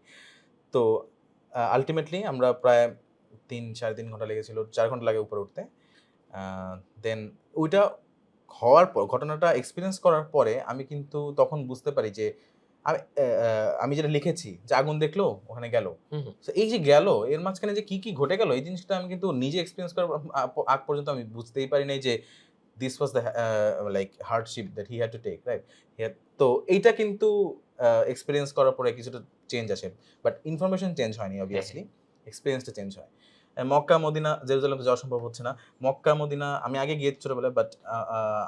তো আলটিমেটলি আমরা প্রায় 3-3.5 ঘন্টা লেগেছিল, 4 ঘন্টা লাগে উপরে উঠতে। দেন ওইটা হওয়ার পর, ঘটনাটা এক্সপেরিয়েন্স করার পরে আমি কিন্তু তখন বুঝতে পারি যে আমি যেটা লিখেছি যে আগুন দেখলো ওখানে গেল। হুম, হুম। সো এই যে গেল এর মাঝখানে যে কি ঘটে গেল এই জিনিসটা আমি কিন্তু নিজে এক্সপেরিয়েন্স করার আগ পর্যন্ত আমি বুঝতেই পারি নাই যে this was the like hardship that he had to take, right? তো এইটা কিন্তু এক্সপেরিয়েন্স করার পরে কিছুটা চেঞ্জ আসে। বাট ইনফরমেশন চেঞ্জ হয়নি হ্যাঁ, অবভিয়াসলি। এক্সপেরিয়েন্সটা চেঞ্জ হয়। মক্কা, মদিনা, জেরুজালেম তো যাওয়া সম্ভব হচ্ছে না। মক্কা, মদিনা আমি আগে গিয়েছি ছোটবেলায়, বাট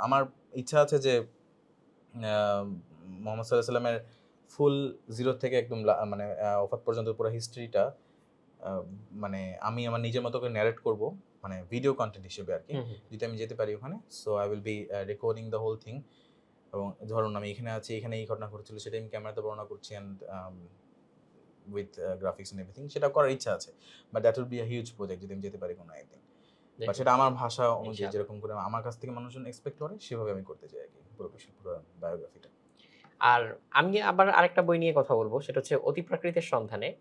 আমার ইচ্ছা আছে যে আ মুহাম্মদ সাল্লাল্লাহু আলাইহি সাল্লামের ফুল 0 থেকে একদম মানে ওফাত পর্যন্ত পুরো হিস্ট্রিটা আ মানে আমি আমার নিজের মতো করে ন্যারেট করব। মানে ভিডিও কনটেন্ট হিসেবে আরকি। হুম, হুম। যদি আমি যেতে পারি ওখানে। So I will be recording the whole thing. এবং ধরুন আমি এখানে আছি, এখানে এই ঘটনা ঘটেছিল সেটা আমি ক্যামেরাতে বর্ণনা করছি and with graphics and everything. সেটা করার ইচ্ছা আছে। But that will be a huge project যদি আমি যেতে পারি কোনো একদিন। বাট সেটা আমার ভাষা অনুযায়ী ইনশাআল্লাহ। যেরকম করে আমার কাছ থেকে মানুষজন এক্সপেক্ট করে সেভাবে আমি করতে চাই আরকি পুরো বায়োগ্রাফিটা। আর আমি আবার আরেকটা বই নিয়ে কথা বলব। সেটা হচ্ছে 'অতি প্রাকৃতের সন্ধানে'।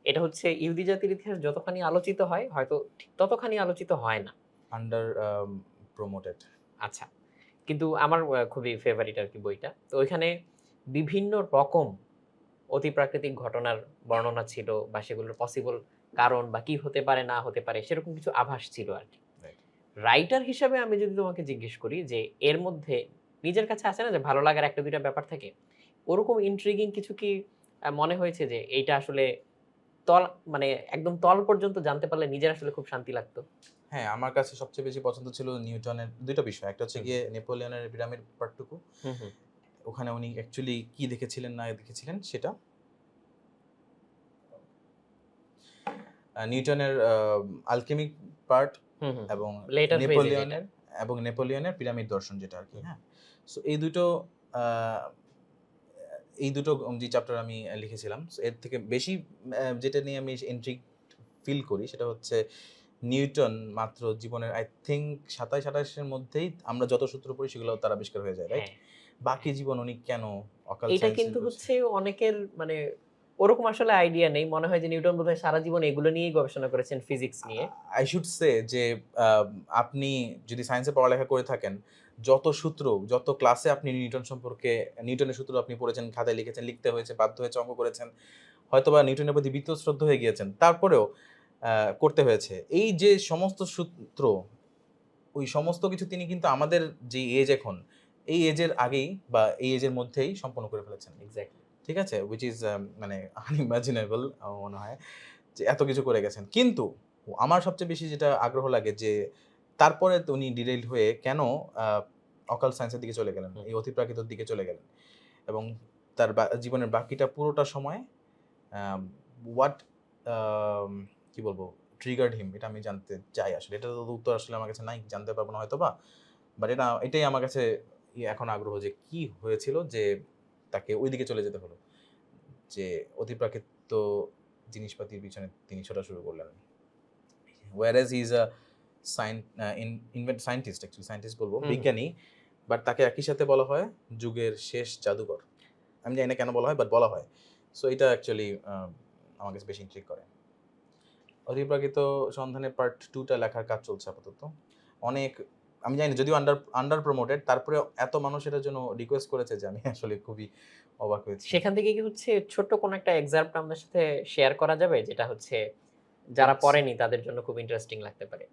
এটা হচ্ছে ইহুদি জাতির ইতিহাস যতখানি আলোচিত হয়, হয়তো ঠিক ততখানি আলোচিত হয় না। Under promoted. আচ্ছা। কিন্তু আমার খুবই ফেভারিট আরকি বইটা। তো ওইখানে বিভিন্ন রকম অতিপ্রাকৃতিক ঘটনার বর্ণনা ছিল বা সেগুলোর পসিবল কারণ বা কি হতে পারে না হতে পারে সেরকম কিছু আভাস ছিল আরকি। রাইট। রাইটার হিসাবে আমি যদি তোমাকে জিজ্ঞেস করি যে এর মধ্যে নিজের কাছে আছে না যে ভালো লাগার ১ টা ২ টা ব্যাপার থাকে। ওরকম ইন্ট্রিগিং কিছু কি মনে হয়েছে যে এইটা আসলে তল মানে একদম তল পর্যন্ত জানতে পারলে নিজের আসলে খুব শান্তি লাগতো? হ্যাঁ, আমার কাছে সবচেয়ে বেশি পছন্দ ছিল নিউটনের ২ টা বিষয়। একটা হচ্ছে হুম, গিয়ে নেপোলিয়নের পিরামিড পার্টটুকু। হুম, হুম, ওখানে উনি অ্যাকচুয়ালি কি দেখেছিলেন না দেখেছিলেন সেটা। নিউটনের আলকেমিক পার্ট হুম, হুম, হুম। এবং লেটার ফেজে যেটা। নেপোলিয়নের নেপোলিয়নের পিরামিড দর্শন যেটা আরকি, হুম, হ্যাঁ? সো আ এই দুটো যে চ্যাপ্টার আমি লিখেছিলাম। সো এর থেকে বেশি যেটা নিয়ে আমি ইন্ট্রিগড ফিল করি সেটা হচ্ছে নিউটন মাত্র জীবনের আই থিংক ২৭-২৮ এর মধ্যেই আমরা যত সূত্র পড়ি সেগুলো তার আবিষ্কার হয়ে যায়, রাইট? হ্যাঁ, বাকি হ্যাঁ। জীবন উনি কেন অকাল্ট এইটা সায়েন্স এর কিন্তু করছে? হচ্ছে অনেকের মানে ওরকম আসলে আইডিয়া নেই। মনে হয় যে নিউটন বোধহয় সারা জীবন এগুলো নিয়েই গবেষণা করেছেন ফিজিক্স নিয়ে। আই শুড সে যে আ আপনি যদি সায়েন্সে পড়ালেখা করে থাকেন, যত ক্লাসে আপনি নিউটনের সূত্র আপনি পড়েছেন, খাতায় লিখেছেন, লিখতে হয়েছে, বাধ্য হয়েছে, অঙ্ক করেছেন। হয়তোবা নিউটনের প্রতি বীতশ্রদ্ধ হয়ে গিয়েছেন। তারপরেও আ করতে হয়েছে। এই যে সমস্ত সূত্র, ওই সমস্ত কিছু তিনি কিন্তু আমাদের যে এজ এখন, এই এজের আগেই বা এই এজের মধ্যেই সম্পন্ন করে ফেলেছেন। এক্সাক্টলি। ঠিক আছে? হুইচ ইস মানে আনইমাজিনেবল আমার মনে হয় যে এত কিছু করে গেছেন। কিন্তু আমার সবচেয়ে বেশি যেটা আগ্রহ লাগে যে তারপরে তো উনি ডিরেইলড হয়ে কেন আ অকাল্ট সায়েন্স এর দিকে চলে গেলেন? হুম, এই অতিপ্রাকৃতর দিকে চলে গেলেন। এবং তার জীবনের বাকিটা পুরোটা সময় আম হোয়াট আম কি বলবো? ট্রিগার্ড হিম এটা আমি জানতে চাই আসলে। এটার তো উত্তর আসলে আমার কাছে নাই। জানতে পারব না হয়তোবা। বাট এটাই আমার কাছে এখন আগ্রহ যে কি হয়েছিল যে তাকে ওইদিকে চলে যেতে হলো। যে অতিপ্রাকৃত জিনিসপাতির পিছনে তিনি ছোটা শুরু করলেন। whereas he is a scientist actually scientist বলব, হুম, হুম। বিজ্ঞানী। বাট তাকে একই সাথে বলা হয় যুগের শেষ জাদুকর। আমি জানি না কেন বলা হয়, বাট বলা হয়। সো এটা অ্যাকচুয়ালি আমার কাছে বেশি ইন্ট্রিগ করে। অতিপ্রাকৃত সন্ধানের পার্ট 2 টা লেখার কাজ চলছে আপাতত। অনেক আমি জানি না যদিও আন্ডার প্রমোটেড তারপরেও এত মানুষ এটার জন্য রিকোয়েস্ট করেছে যে আমি আসলে খুবই অবাক হয়েছি। সেখান থেকে কি হচ্ছে ছোট্ট কোনো একটা এক্সার্মটা আমাদের সাথে শেয়ার করা যাবে? যেটা হচ্ছে যারা এক্স পড়েনি তাদের জন্য খুব ইন্টারেস্টিং লাগতে পারে।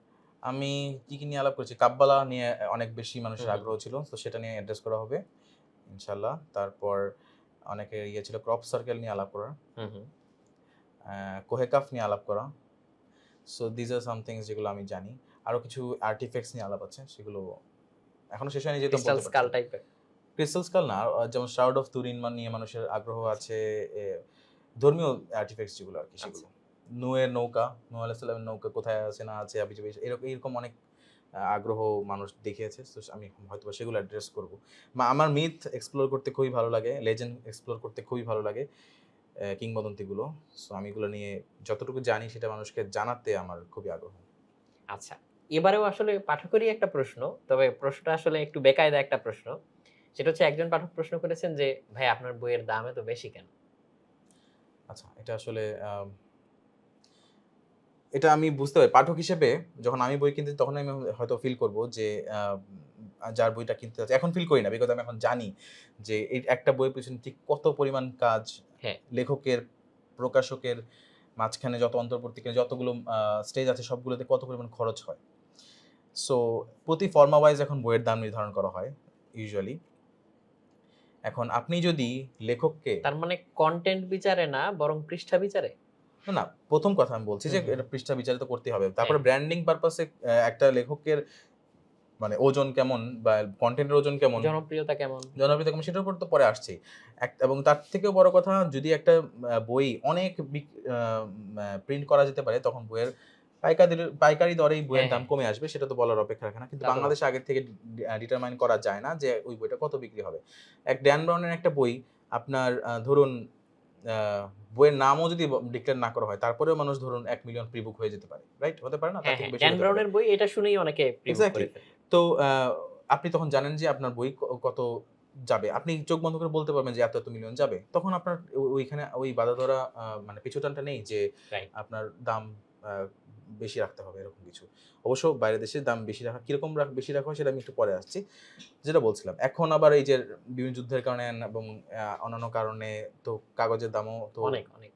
আমি কি নিয়ে আলাপ করেছি? কাব্বালা নিয়ে অনেক বেশি হুম, মানুষের হুম, আগ্রহ ছিল। তো সেটা নিয়ে অ্যাড্রেস করা হবে ইনশাআল্লাহ। তারপর অনেকের ছিল ক্রপ সার্কেল নিয়ে আলাপ করা, হুম, হুম। কোহেকাফ নিয়ে আলাপ করা। So this are some things যেগুলো আমি জানি। আরো কিছু আর্টিফ্যাক্টস নিয়ে আলাপ আছে। সেগুলো এখনো শেষ হয়নি যেহেতু আমি ক্রিস্টাল বলতে পারছি স্কাল না। টাইপের। ক্রিস্টাল স্কাল না, যেমন শার্ড অফ তুরিন নিয়ে মানুষের আগ্রহ আছে। এ ধর্মীয় আর্টিফ্যাক্টস যেগুলো আরকি আচ্ছা। সেগুলো। নূহের নৌকা, নূহ আলাইহিস সালামের নৌকা কোথায় আছে না আছে হাবিজাবি এরকম অনেক আগ্রহ মানুষ দেখিয়েছে। সো আমি হয়তোবা সেগুলো অ্যাড্রেস করব। আমার মিথ এক্সপ্লোর করতে খুবই ভালো লাগে। লেজেন্ড এক্সপ্লোর করতে খুবই ভালো লাগে। কিংবদন্তিগুলো। সো আমি এগুলো নিয়ে যতটুকু জানি সেটা মানুষকে জানাতে আমার খুবই আগ্রহ। আচ্ছা। এবারেও আসলে পাঠকেরই একটা প্রশ্ন, তবে প্রশ্নটা আসলে একটু বেকায়দা একটা প্রশ্ন। সেটা হচ্ছে একজন পাঠক প্রশ্ন করেছেন যে, "ভাই আপনার বইয়ের দাম এত বেশি কেন?" আচ্ছা, এটা আসলে এটা আমি বুঝতে পারি। পাঠক হিসেবে যখন আমি বই কিনতেছি তখন আমি হয়তো ফিল করব যে আ যার বইটা কিনতে যাচ্ছি এখন ফিল করি না। বিকজ আমি এখন জানি যে এই একটা বইয়ের পেছনে ঠিক কত পরিমাণ কাজ হ্যাঁ, লেখকের, প্রকাশকের মাঝখানে যত অন্তর্বর্তীকালে যতগুলো স্টেজ আছে সবগুলোতে কত পরিমাণ খরচ হয়। সো প্রতি ফর্মা ওয়াইজ এখন বইয়ের দাম নির্ধারণ করা হয় ইউজুয়ালি। এখন আপনি যদি লেখককে তার মানে কনটেন্ট বিচারে না বরং পৃষ্ঠা বিচারে? না, না, ১ম কথা আমি বলছি হুম, যে হুম, এটা হুম। পৃষ্ঠা বিচারিত করতেই হবে। হ্যাঁ, তারপরে ব্র্যান্ডিং পারপাস এ একটা লেখকের মানে ওজন কেমন বা কনটেন্টের ওজন কেমন, জনপ্রিয়তা কেমন? জনপ্রিয়তা কেমন সেটার উপর তো পরে আসছেই। এবং তার থেকেও বড় কথা যদি একটা বই অনেক প্রিন্ট করা যেতে পারে তখন বইয়ের পাইকারি দরেই বইয়ের হ্যাঁ, দাম হ্যাঁ, কমে আসবে সেটা তো বলার অপেক্ষা রাখে না। কিন্তু তা তো বাংলাদেশে বটেই। আগের থেকে ডিটারমাইন করা যায় না যে ওই বইটা কত বিক্রি হবে। ড্যান ব্রাউনের একটা বই আপনার ধরুন আ বইয়ের নামও যদি ডিক্লেয়ার না করা হয় তারপরেও মানুষ ধরুন ১,০০,০০০ প্রি বুক হয়ে যেতে পারে। রাইট? হতে পারে না? তার হ্যাঁ, থেকে হ্যাঁ। বেশি ড্যান হতে পারে। ব্রাউনের বই এটা শুনেই অনেকে প্রি-বুক এক্সাক্টলি। করে ফেলে। তো আপনি তখন জানেন যে আপনার বই কত যাবে। আপনি চোখ বন্ধ করে বলতে পারবেন যে এত, এত মিলিয়ন যাবে। তখন আপনার ওইখানে ওই বাঁধা ধরা মানে পিছুটানটা নেই যে রাইট। আপনার দাম আ বেশি রাখতে হবে এরকম কিছু। অবশ্য বাইরের দেশে দাম বেশি রাখা কিরকম বেশি রাখা হয় সেটা আমি একটু পরে আসছি। যেটা বলছিলাম। এখন আবার এই যে বিভিন্ন যুদ্ধের কারণে এবং অন্যান্য কারণে তো কাগজের দামও তো অনেক, অনেক।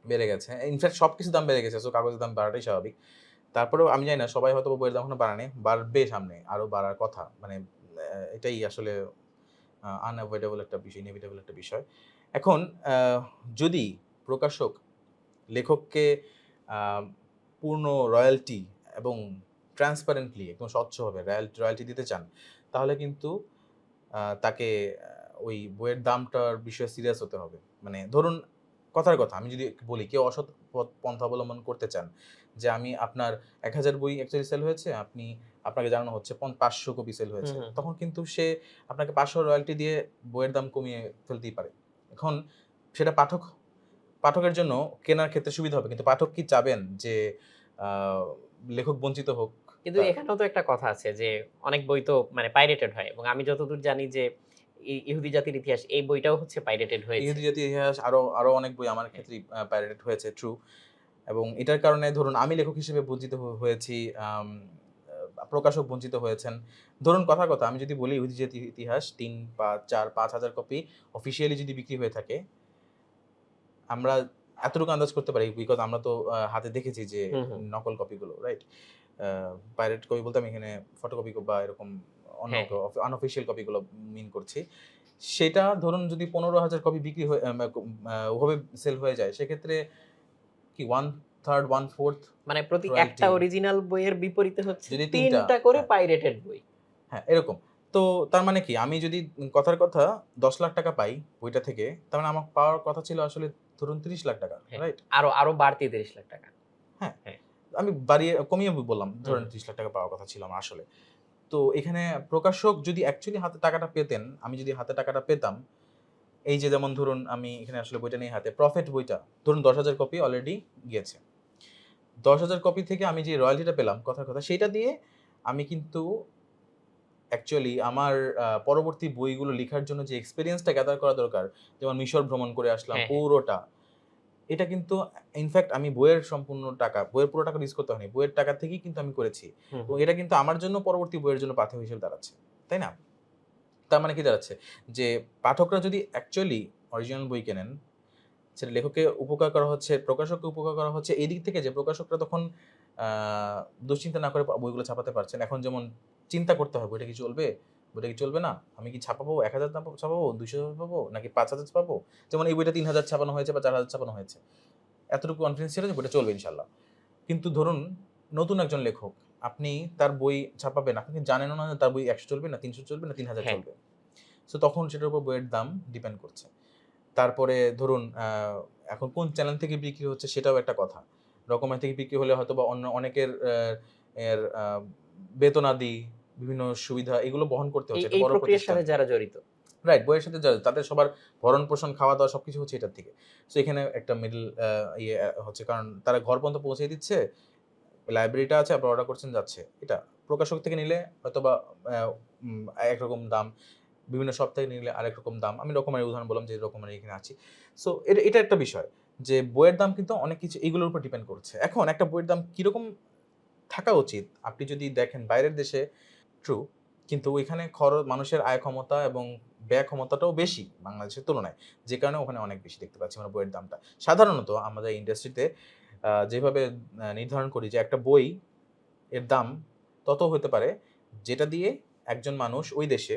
বেড়ে গেছে। ইনফেক্ট সবকিছুর দাম বেড়ে গেছে। সো কাগজের দাম বাড়াটাই স্বাভাবিক। তারপরেও আমি জানি না সবাই হয়তোবা বইয়ের দাম এখনো বাড়ায়নি। বাড়বে সামনে। আরো বাড়ার কথা। মানে এটাই আসলে আনএভয়েডেবল একটা বিষয়, ইনএভিটেবল একটা বিষয়। এখন আ যদি প্রকাশক লেখককে আ পূর্ণ রয়ালটি এবং ট্রান্সপারেন্টলি একদম স্বচ্ছভাবে রয়ালটি দিতে চান, তাহলে কিন্তু তাকে ওই বইয়ের দামটার বিষয়ে সিরিয়াস হতে হবে। মানে ধরুন কথার কথা আমি যদি বলি কেউ অসৎ পন্থা অবলম্বন করতে চান যে আমি আপনার ১,০০০ বই অ্যাকচুয়ালি সেল হয়েছে, আপনাকে জানানো হচ্ছে ৫০০ কপি সেল হুম, হয়েছে। হুম, হুম। তখন কিন্তু সে আপনাকে ৫০০ রয়ালটি দিয়ে বইয়ের দাম কমিয়ে ফেলতেই পারে। এখন সেটা পাঠকের জন্য কেনার ক্ষেত্রে সুবিধা হবে। কিন্তু পাঠক কি চাবেন যে আ লেখক বঞ্চিত হোক কিন্তু তার এখানেও তো একটা কথা আছে যে অনেক বই তো মানে পাইরেটেড হয় এবং আমি যতদূর জানি যে ইহুদি জাতির ইতিহাস এই বইটাও হচ্ছে পাইরেটেড হয়েছে। ইহুদি জাতির ইতিহাস আরো অনেক বই আমার হ্যাঁ, ক্ষেত্রেই পাইরেটেড হয়েছে, ট্রু। এবং এটার কারণে ধরুন আমি লেখক হিসেবে বঞ্চিত হয়েছি, আম আ প্রকাশক বঞ্চিত হয়েছেন। ধরুন কথার কথা আমি যদি বলি ইহুদি জাতির ইতিহাস ৩, ৫, ৪, ৫,০০০ কপি অফিসিয়ালি যদি বিক্রি হয়ে থাকে, আমরা এতটুকু আন্দাজ করতে পারি বিকজ আমরা তো হাতে দেখেছি যে হুম, হুম। নকল কপিগুলো, রাইট? আ পাইরেট কপি বলতে আমি এখানে ফটোকপি বা এরকম অন্য হ্যাঁ, হ্যাঁ। আনঅফিসিয়াল কপিগুলো মিন করছি। সেটা ধরুন যদি ১৫,০০০ কপি বিক্রি হয়ে ওভাবে সেল হয়ে যায় সেক্ষেত্রে কি 1/3, 1/4 মানে প্রতি একটা রয়ালটি অরিজিনাল বইয়ের বিপরীতে হচ্ছে যদি ৩ টা ৩ টা করে হ্যাঁ, পাইরেটেড বই। হ্যাঁ, এরকম। তো তার মানে কি আমি যদি কথার কথা ৳১০,০০,০০০ পাই বইটা থেকে, তার মানে আমার পাওয়ার কথা ছিল আসলে ধরুন ৳৩০,০০,০০০, হ্যাঁ, রাইট? আরো বাড়তি ৳৩০,০০,০০০। হ্যাঁ, হ্যাঁ। আমি কমিয়ে বললাম হুম, ধরেন হুম। ৳৩০,০০,০০০ পাওয়ার কথা ছিল আমার আসলে। তো এখানে প্রকাশক যদি অ্যাকচুয়ালি হাতে টাকাটা পেতেন, আমি যদি হাতে টাকাটা পেতাম, এই যে যেমন ধরুন আমি এখানে আসলে বইটা নেই হাতে, প্রফেট বইটা ধরুন ১০,০০০ কপি অলরেডি গিয়েছে। ১০,০০০ কপি থেকে আমি যে রয়ালটিটা পেলাম কথার কথা সেইটা দিয়ে আমি কিন্তু অ্যাকচুয়ালি আমার পরবর্তী বইগুলো লিখার জন্য যে এক্সপেরিয়েন্সটা গ্যাদার করা দরকার, যেমন মিশর ভ্রমণ করে আসলাম হ্যাঁ, হ্যাঁ। পুরোটা। এটা কিন্তু ইনফেক্ট আমি বইয়ের পুরো টাকা রিস্ক করতে হয়নি। বইয়ের টাকা থেকেই কিন্তু আমি করেছি। হুম, এবং হুম। এটা কিন্তু আমার জন্য পরবর্তী বইয়ের জন্য পাথেয় হিসেবে দাঁড়াচ্ছে। তাই না? তার মানে কি দাঁড়াচ্ছে? যে পাঠকরা যদি অ্যাকচুয়ালি অরিজিনাল বই কেনেন, সেটা লেখককে উপকার করা হচ্ছে, প্রকাশককে উপকার করা হচ্ছে এই দিক থেকে যে প্রকাশকরা তখন আ দুশ্চিন্তা না করে বইগুলো ছাপাতে পারছেন। এখন যেমন চিন্তা করতে হয় বইটা কি চলবে? বইটা কি চলবে না? আমি কি ছাপাবো ১,০০০ ছাপাবো, ২০০ ছাপাবো নাকি ৫,০০০ ছাপাবো? যেমন এই বইটা ৩,০০০ ছাপানো হয়েছে বা ৪,০০০ ছাপানো হয়েছে। এতটুকু কনফিডেন্স ছিল যে বইটা চলবে ইনশাআল্লাহ। কিন্তু ধরুন নতুন একজন লেখক, আপনি তার বই ছাপাবেন। আপনি কি জানেনও না যে তার বই ১০০ চলবে না ৩০০ চলবে না ৩,০০০ হ্যাঁ। চলবে। সো তখন সেটার উপর বইয়ের দাম ডিপেন্ড করছে। তারপরে ধরুন এখন কোন চ্যানেল থেকে বিক্রি হচ্ছে সেটাও একটা কথা। রকমারি থেকে বিক্রি হলে হয়তোবা অন্য অনেকের এর বেতনাদি, বিভিন্ন সুবিধা এগুলো বহন করতে এই হচ্ছে। এটা এই বড় প্রক্রিয়ার প্রতিষ্ঠান। সাথে যারা জড়িত। রাইট, বইয়ের সাথে তাদের সবার ভরণ-পোষণ, খাওয়া-দাওয়া সবকিছু হচ্ছে এটার থেকে। সো এখানে একটা মিডল ইয়ে হচ্ছে কারণ তারা ঘর পর্যন্ত পৌঁছে দিচ্ছে। লাইব্রেরিটা আছে, আপনি অর্ডার করছেন যাচ্ছে। এটা প্রকাশক থেকে নিলে হয়তোবা একরকম দাম, বিভিন্ন শপ থেকে নিলে আরেক রকম দাম। আমি রকমারি উদাহরণ বললাম যে রকমারি এখানে আছি। সো এটা একটা বিষয় যে বইয়ের দাম কিন্তু অনেক কিছু এগুলোর উপর ডিপেন্ড করছে। এখন একটা বইয়ের দাম কিরকম থাকা উচিত? আপনি যদি দেখেন বাইরের দেশে ট্রু, কিন্তু ওইখানে মানুষের আয় ক্ষমতা এবং ব্যয় ক্ষমতাটাও বেশি বাংলাদেশের তুলনায়। যে কারণে ওখানে অনেক বেশি দেখতে পাচ্ছি আমরা বইয়ের দামটা। সাধারণত আমাদের ইন্ডাস্ট্রিতে যেভাবে নির্ধারণ করি যে একটা বই এর দাম তত হতে পারে যেটা দিয়ে একজন মানুষ ওই দেশে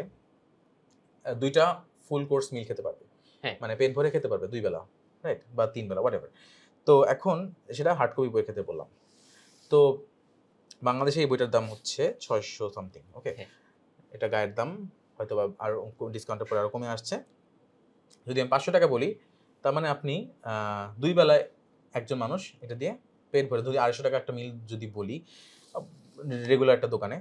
২ টা ফুল কোর্স মিল খেতে পারবে। হ্যাঁ। মানে পেট ভরে খেতে পারবে ২ বেলা, রাইট? বা ৩ বেলা হোয়াটএভার। তো এখন সেটা হার্ড কপি বইয়ের ক্ষেত্রে বললাম। তো বাংলাদেশে এই বইটার দাম হচ্ছে ৬০০ সামথিং, ওকে? হ্যাঁ। এটা গায়ের দাম হয়তোবা আরো ডিসকাউন্টের পরে আরো কমে আসছে। যদি আমি ৳৫০০ বলি, তার মানে আপনি ২ বেলায় একজন মানুষ এটা দিয়ে পেট ভরে, যদি ৳২৫০ একটা মিল যদি বলি, আ রেগুলার একটা দোকানে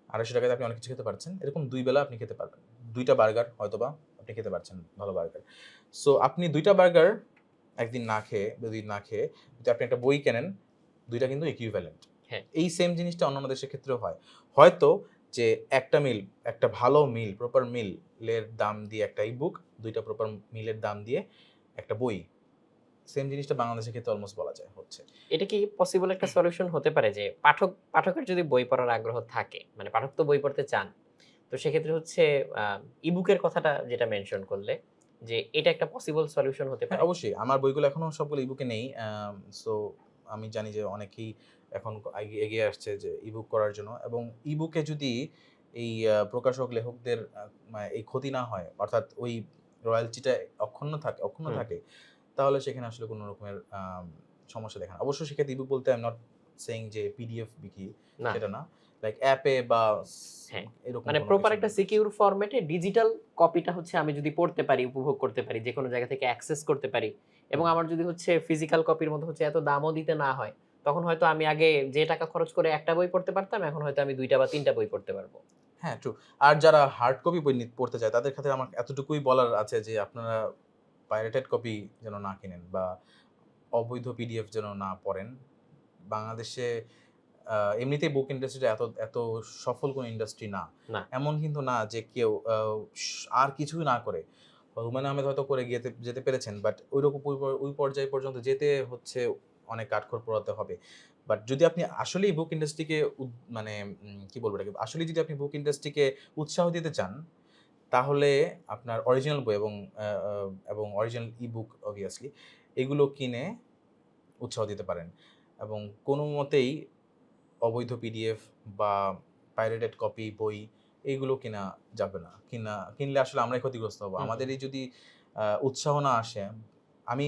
৳২৫০ তে আপনি অনেক কিছু খেতে পারছেন। এরকম ২ বেলা আপনি খেতে পারবেন। ২ টা বার্গার হয়তোবা আপনি খেতে পারছেন, ভালো বার্গার। সো আপনি ২ টা বার্গার একদিন না খেয়ে, ২ দিন না খেয়ে যদি আপনি একটা বই কেনেন, ২ টা কিন্তু ইকুইভ্যালেন্ট। হ্যাঁ। এই সেম জিনিসটা অন্যান্য দেশের ক্ষেত্রেও হয়। হয়তো যে একটা মিল, একটা ভালো মিল, প্রপার মিলের দাম দিয়ে একটা ই-বুক, ২ টা প্রপার মিলের দাম দিয়ে একটা বই। সেম জিনিসটা বাংলাদেশের ক্ষেত্রে অলমোস্ট বলা যায় হচ্ছে। এটা কি পসিবল একটা সলিউশন হতে পারে যে পাঠকের যদি বই পড়ার আগ্রহ থাকে, মানে পাঠক তো বই পড়তে চান। তো সেক্ষেত্রে হচ্ছে আ ই-বুকের কথাটা যেটা মেনশন করলে যে এটা একটা পসিবল সলিউশন হতে হ্যাঁ, পারে। অবশ্যই। আমার বইগুলো এখনো সবগুলো ই-বুকে নেই। সো আমি জানি যে অনেকেই এখন এগিয়ে আসছে যে ই-বুক করার জন্য, এবং ই-বুকে যদি এই প্রকাশক লেখকদের এই ক্ষতি না হয়, অর্থাৎ ওই রয়ালটিটা অক্ষুণ্ণ হুম। থাকে, তাহলে সেখানে আসলে কোনো রকমের সমস্যা দেখে না। অবশ্য সেক্ষেত্রে ই-বুক বলতে আই এম নট সেইং যে পিডিএফ বিকি, না। সেটা না। লাইক অ্যাপে বা হ্যাঁ। এরকম মানে কোনো প্রপার কিছু একটা সিকিউর ফরম্যাটে ডিজিটাল কপিটা হচ্ছে আমি যদি পড়তে পারি, উপভোগ করতে পারি, যেকোনো জায়গা থেকে অ্যাক্সেস করতে পারি এবং হুম। আমার যদি হচ্ছে ফিজিক্যাল কপির মতো হচ্ছে এত দামও দিতে না হয়, তখন হয়তো আমি আগে যে টাকা খরচ করে একটা বই পড়তে পারতাম, এখন হয়তো আমি ২ টা বা ৩ টা বই পড়তে পারব। হ্যাঁ, ট্রু। আর যারা হার্ড কপি বই পড়তে চায় তাদের ক্ষেত্রে আমার এতটুকুই বলার আছে যে আপনারা পাইরেটেড কপি যেন না কিনেন বা অবৈধ পিডিএফ যেন না পড়েন। বাংলাদেশে এমনিতেই বুক ইন্ডাস্ট্রিটা এত এত সফল কোনো ইন্ডাস্ট্রি না। না। এমন কিন্তু না যে কেউ আর কিছুই না করে। হুমায়ূন আহমেদ হয়তো করে যেতে পেরেছেন, বাট ঐরকম ওই পর্যায় পর্যন্ত যেতে হচ্ছে অনেক কাঠখড় পোড়াতে হবে। বাট যদি আপনি আসলেই বুক ইন্ডাস্ট্রিকে মানে কি বলবো এটাকে? আসলেই যদি আপনি বুক ইন্ডাস্ট্রিকে উৎসাহ দিতে চান, তাহলে আপনার অরিজিনাল বই এবং অরিজিনাল ই-বুক অবভিয়াসলি এগুলো কিনে উৎসাহ দিতে পারেন। এবং কোনোমতেই অবৈধ পিডিএফ বা পাইরেটেড কপি বই এইগুলো কেনা যাবে না। কিনলে আসলে আমরাই ক্ষতিগ্রস্ত হব। হুম, হুম। আমাদেরই যদি উৎসাহ না আসে, আমি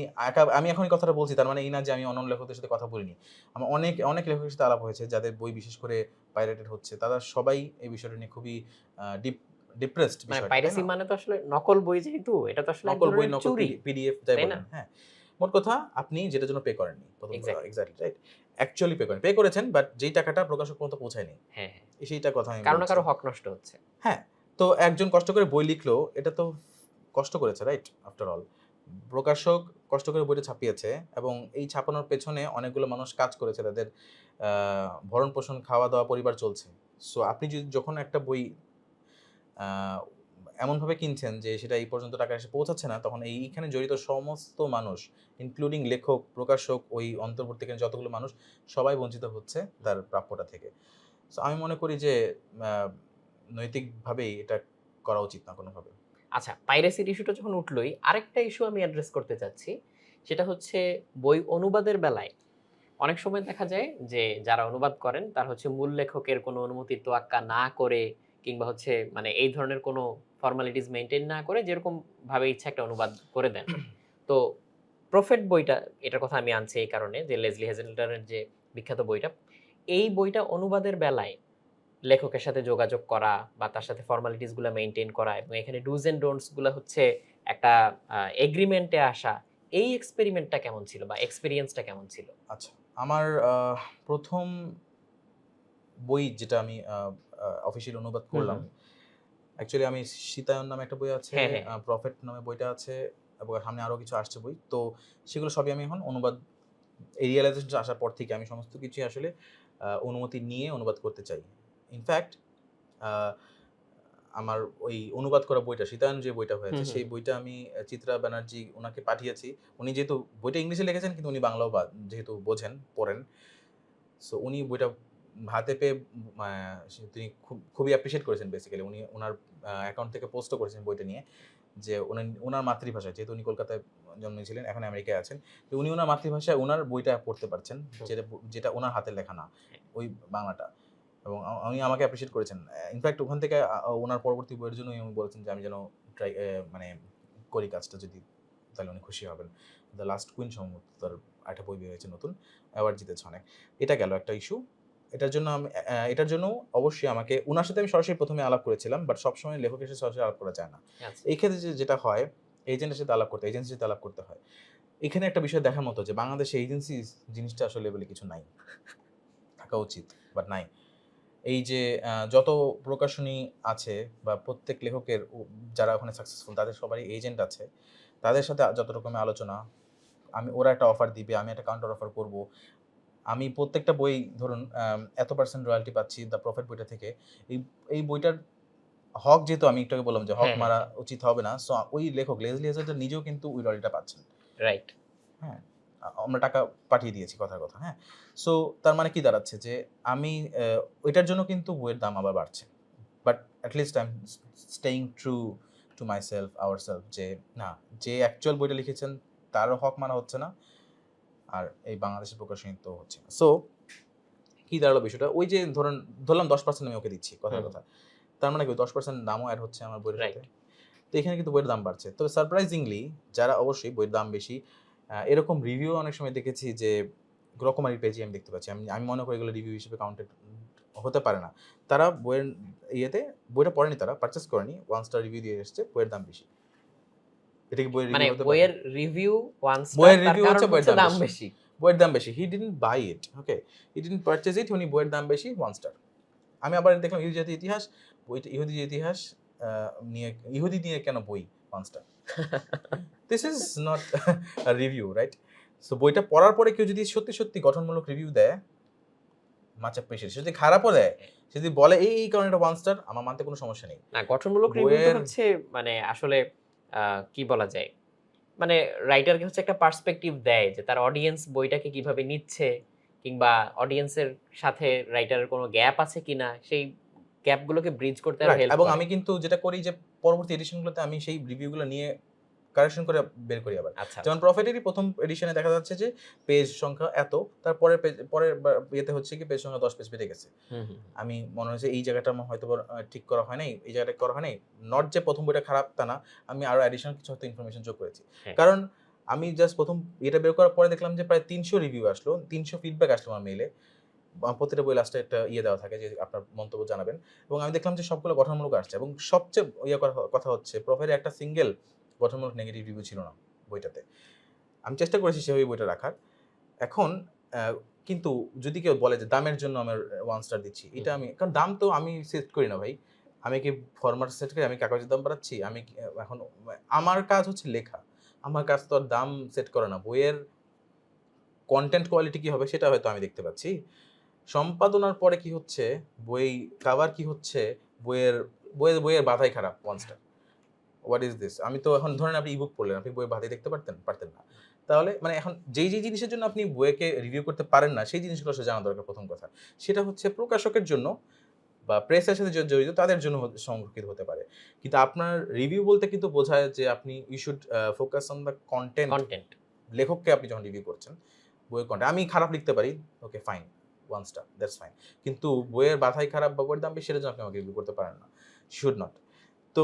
এখন এই কথাটা বলছি, তার মানে এই না যে আমি অন্য লেখকদের সাথে কথা বলিনি। আমার অনেক লেখকের সাথে আলাপ হয়েছে যাদের বই বিশেষ করে পাইরেটেড হচ্ছে। তারা সবাই এই বিষয়টা নিয়ে খুবই আ ডিপ ডিপ্রেসড মানে বিষয়টা, তাই পাইরেসি না? মানে তো আসলে নকল বই যেহেতু, এটা তো আসলে এক নকল বই, ধরনের নকল চুরি, পিডিএফ যাই তাই না? বলেন, হ্যাঁ। মোট কথা আপনি যেটার জন্য পে করেননি। ১ম কথা exactly. Exactly right. Actually pay করেছেন, বাট যেই টাকাটা প্রকাশক পর্যন্ত পৌঁছায়নি। হ্যাঁ, হ্যাঁ। সেইটার কথা আমি কারো না বলছি। কারো হক নষ্ট হচ্ছে। হ্যাঁ, তো একজন কষ্ট করে বই লিখলো, এটা তো কষ্ট করেছে, রাইট? After all. প্রকাশক কষ্ট করে বইটা ছাপিয়েছে এবং এই ছাপানোর পেছনে অনেকগুলো মানুষ কাজ করেছে। তাদের আ ভরণ-পোষণ, খাওয়া-দাওয়া, পরিবার চলছে। সো আপনি যখন একটা বই আ এমনভাবে কিনছেন যে সেটা এই পর্যন্ত টাকা এসে পৌঁছাচ্ছে না, তখন এইখানে জড়িত সমস্ত মানুষ, ইনক্লুডিং লেখক, প্রকাশক, ওই অন্তর্বর্তীকালীন যতগুলো মানুষ, সবাই বঞ্চিত হচ্ছে তার প্রাপ্যটা থেকে। সো আমি মনে করি যে আ নৈতিকভাবেই এটা করা উচিত না কোনোভাবে। আচ্ছা, পাইরেসির ইস্যুটা যখন উঠলোই, আরেকটা ইস্যু আমি অ্যাড্রেস করতে চাচ্ছি। সেটা হচ্ছে বই অনুবাদের বেলায় অনেক সময় দেখা যায় যে যারা অনুবাদ করেন তার হচ্ছে মূল লেখকের কোনো অনুমতির তোয়াক্কা না করে কিংবা হচ্ছে মানে এই ধরনের কোনো ফর্মালিটিস মেইনটেইন না করে যেরকম ভাবে ইচ্ছা একটা অনুবাদ করে দেন। তো প্রফেট বইটা এটার কথা আমি আনছি এই কারণে যে লেসলি হেজেল্টনের যে বিখ্যাত বইটা, এই বইটা অনুবাদের বেলায় লেখকের সাথে যোগাযোগ করা বা তার সাথে ফর্মালিটিস গুলা মেইনটেইন করা এবং এখানে ডুজ অ্যান্ড ডোন্টস গুলা হচ্ছে একটা এগ্রিমেন্টে আসা। এই এক্সপেরিমেন্টটা কেমন ছিল বা এক্সপেরিয়েন্সটা কেমন ছিল? আচ্ছা, আমার ১ম বই যেটা আমি অফিসিয়াল অনুবাদ হুম, করলাম, হুম। অ্যাকচুয়ালি আমি 'সীতায়ন' নামে একটা বই আছে, হ্যাঁ, হ্যাঁ। 'প্রফেট' নামে বইটা আছে এবং সামনে আরো কিছু আসছে বই। তো সেগুলো সবই আমি এখন অনুবাদ এই রিয়েলাইজেশন আসার পর থেকে আমি সমস্ত কিছুই আসলে অনুমতি নিয়ে অনুবাদ করতে চাই। ইনফ্যাক্ট আমার ওই অনুবাদ করা বইটা, সীতায়ন যে বইটা হয়েছে, হুম, হুম, সেই বইটা আমি চিত্রা ব্যানার্জি উনাকে পাঠিয়েছি। উনি যেহেতু বইটা ইংলিশে লিখেছেন, কিন্তু উনি বাংলাও যেহেতু বোঝেন, পড়েন। সো উনি বইটা হাতে পেয়ে তিনি খুবই অ্যাপ্রিশিয়েট করেছেন বেসিক্যালি। উনি উনার অ্যাকাউন্ট থেকে পোস্টও করেছেন বইটা নিয়ে, যে উনার মাতৃভাষায়, যেহেতু উনি কলকাতায় জন্মেছিলেন, এখন আমেরিকায় আছেন। তো উনি উনার মাতৃভাষায় উনার বইটা পড়তে পারছেন, হুম। যেটা উনার হাতের লেখা না, ওই বাংলাটা। এবং উনি আমাকে অ্যাপ্রিশিয়েট করেছেন। ইনফ্যাক্ট ওখান থেকে উনার পরবর্তী বইয়ের জন্য উনি বলেছেন যে আমি যেন ট্রাই মানে করি কাজটা, যদি তাহলে উনি খুশি হবেন। দ্য লাস্ট কুইন সম্ভবত তার একটা বই বের হয়েছে নতুন, অ্যাওয়ার্ড জিতেছে অনেক। এটা গেল একটা ইস্যু। এটার জন্য অবশ্যই আমাকে উনার সাথে আমি সরাসরি ১ম এ আলাপ করেছিলাম, বাট সবসময় লেখকের সাথে সরাসরি আলাপ করা যায় না। আচ্ছা। এই ক্ষেত্রে যেটা হয়, এজেন্সির সাথে আলাপ করতে হয়। এখানে একটা বিষয় দেখার মতো যে বাংলাদেশে এজেন্সি জিনিসটা আসলে বলে কিছু নাই। থাকা উচিত, বাট নাই। এই যে যত প্রকাশনী আছে বা প্রত্যেক লেখকের যারা ওখানে সাকসেসফুল, তাদের সবারই এজেন্ট আছে। তাদের সাথে যত রকমের আলোচনা, ওরা একটা অফার দিবে, আমি একটা কাউন্টার অফার করব। আমি প্রত্যেকটা বই ধরুন এত পার্সেন্ট রয়্যালটি পাচ্ছি দ্য প্রফিট বইটা থেকে। এই এই বইটার হক, যেহেতু আমি একটু আগে বললাম যে হক হ্যাঁ, হ্যাঁ, মারা হ্যাঁ। উচিত হবে না। সো ওই লেখক লেসলি হাজারটা নিজেও কিন্তু ওই রয়্যালটিটা পাচ্ছেন। রাইট। হ্যাঁ? আমরা টাকা পাঠিয়ে দিয়েছি, কথার কথা, হ্যাঁ? সো তার মানে কি দাঁড়াচ্ছে যে আমি ওইটার জন্য কিন্তু বইয়ের দাম আবার বাড়ছে। But at least I am staying true to myself, ourself, যে না, যে অ্যাকচুয়াল বইটা লিখেছেন তারও হক মানা হচ্ছে না। আর এই বাংলাদেশের প্রকাশনীতেও হচ্ছে না। সো কি দাঁড়ালো বিষয়টা? ওই যে ধরলাম ১০% আমি ওকে দিচ্ছি, কথার হুম, কথা। তার মানে কি ১০% দামও এড হচ্ছে আমার বইয়ের সাথে। রাইট। তো এখানে কিন্তু বইয়ের দাম বাড়ছে। তবে সারপ্রাইজিংলি যারা, অবশ্যই বইয়ের দাম বেশি, এরকম রিভিউ অনেক সময় দেখেছি যে রকমারি পেজে আমি দেখতে পাচ্ছি। আমি আমি মনে করি এগুলো রিভিউ হিসেবে কাউন্টেড হতে পারে না। তারা বইয়ের ইয়েতে বইটা পড়েনি, তারা পারচেজ করেনি। 1 স্টার রিভিউ দিয়ে এসেছে, বইয়ের দাম বেশি। এটা কি বইয়ের মানে রিভিউ হতে পারে? বইয়ের রিভিউ 1 স্টার, বইয়ের তার রিভিউ কারণ হচ্ছে বইয়ের হচ্ছে দাম দাম বেশি। বেশি। বইয়ের দাম বেশি। He didn't buy it, okay? He didn't purchase it, উনি বইয়ের দাম বেশি, 1 স্টার। আমি আবার দেখলাম ইহুদি জাতির ইতিহাস, বইটা ইহুদি ইতিহাস আ নিয়ে, ইহুদি নিয়ে কেন বই 1 star? This is not a review, right? So বইটা পড়ার পরে কেউ যদি সত্যি গঠনমূলক রিভিউ দেয়, মাচ অ্যাপ্রিশিয়েট। সে যদি খারাপও দেয়, সে যদি বলে এই কারণে এটা 1 স্টার, আমার মানতে কোনো সমস্যা নেই। না, গঠনমূলক রিভিউ তো বইয়ের হচ্ছে মানে আসলে কি বলা যায়? মানে রাইটারকে হচ্ছে একটা পার্সপেক্টিভ দেয় যে তার অডিয়েন্স বইটাকে কিভাবে নিচ্ছে, কিংবা অডিয়েন্সের সাথে রাইটারের কোনো গ্যাপ আছে কিনা, সেই গ্যাপগুলোকে ব্রিজ করতে আরো রাইট, হেল্প এবং করে। আমি কিন্তু যেটা করি যে পরবর্তী এডিশনগুলোতে আমি সেই রিভিউগুলো নিয়ে কারেকশন করে বের করি আবার। আচ্ছা, যেমন আচ্ছা। প্রফিটেরই ১ম এডিশনে দেখা যাচ্ছে যে পেজ সংখ্যা এত, তার পরের ইয়েতে হচ্ছে কি পেজ সংখ্যা ১০ পেজ বেড়ে গেছে। হুম, হুম, হুম। আমি মনে হয়েছে এই জায়গাটা আমার হয়তোবা ঠিক করা হয় নাই, এই জায়গাটা করা হয় নাই। নট যে ১ম বইটা খারাপ তা না। আমি আরো অ্যাডিশনাল কিছু হয়তো ইনফরমেশন যোগ করেছি। হ্যাঁ। কারণ আমি জাস্ট ১ম এটা বের করার পরে দেখলাম যে প্রায় ৩০০ রিভিউ আসলো, ৩০০ ফিডব্যাক আসলো আমার মেইলে। প্রতিটা বই লাস্টে একটা দেওয়া থাকে যে আপনার মন্তব্য জানাবেন। এবং আমি দেখলাম যে সবগুলো গঠনমূলক আসছে, এবং সবচেয়ে কথা হচ্ছে প্রফের একটা সিঙ্গেল গঠনমূলক নেগেটিভ রিভিউ ছিল না বইটাতে। আমি চেষ্টা করেছি সেভাবেই বইটা রাখার। এখন আ কিন্তু যদি কেউ বলে যে দামের জন্য আমার 1 স্টার দিচ্ছি, হুম, এটা হুম। আমি, কারণ দাম তো আমি সেট করি না ভাই। আমি কি ফরম্যাট সেট করি? আমি কাগজের দাম বাড়াচ্ছি? আমি কি এখন আমার কাজ হচ্ছে লেখা। আমার কাজ তো আর দাম সেট করা না। বইয়ের কনটেন্ট কোয়ালিটি কি হবে সেটা হয়তো আমি দেখতে পাচ্ছি। সম্পাদনার পরে কি হচ্ছে, বই কাভার কি হচ্ছে, বইয়ের বইয়ের বাঁধাই খারাপ, 1 স্টার। What is this? আমি তো এখন ধরেন আপনি ইবুক পড়লেন, আপনি বইয়ের বাঁধাই দেখতে পারতেন? পারতেন না। তাহলে মানে এখন যেই জিনিসের জন্য আপনি বইকে রিভিউ করতে পারেন না, সেই জিনিসগুলো আসলে জানা দরকার ১ম কথা। সেটা হচ্ছে প্রকাশকের জন্য বা প্রেসের সাথে জড়িত তাদের জন্য সংরক্ষিত হতে পারে। কিন্তু আপনার রিভিউ বলতে কিন্তু বোঝায় যে আপনি you should focus on the content. Content. লেখককে আপনি যখন রিভিউ করছেন, বইয়ের কনটেন্ট, আমি খারাপ লিখতে পারি, okay fine, 1 star, that's fine. কিন্তু বইয়ের বাঁধাই খারাপ বা বইয়ের দাম বেশি, সেটার জন্য আপনি আমাকে রিভিউ করতে পারেন না। Should not. তো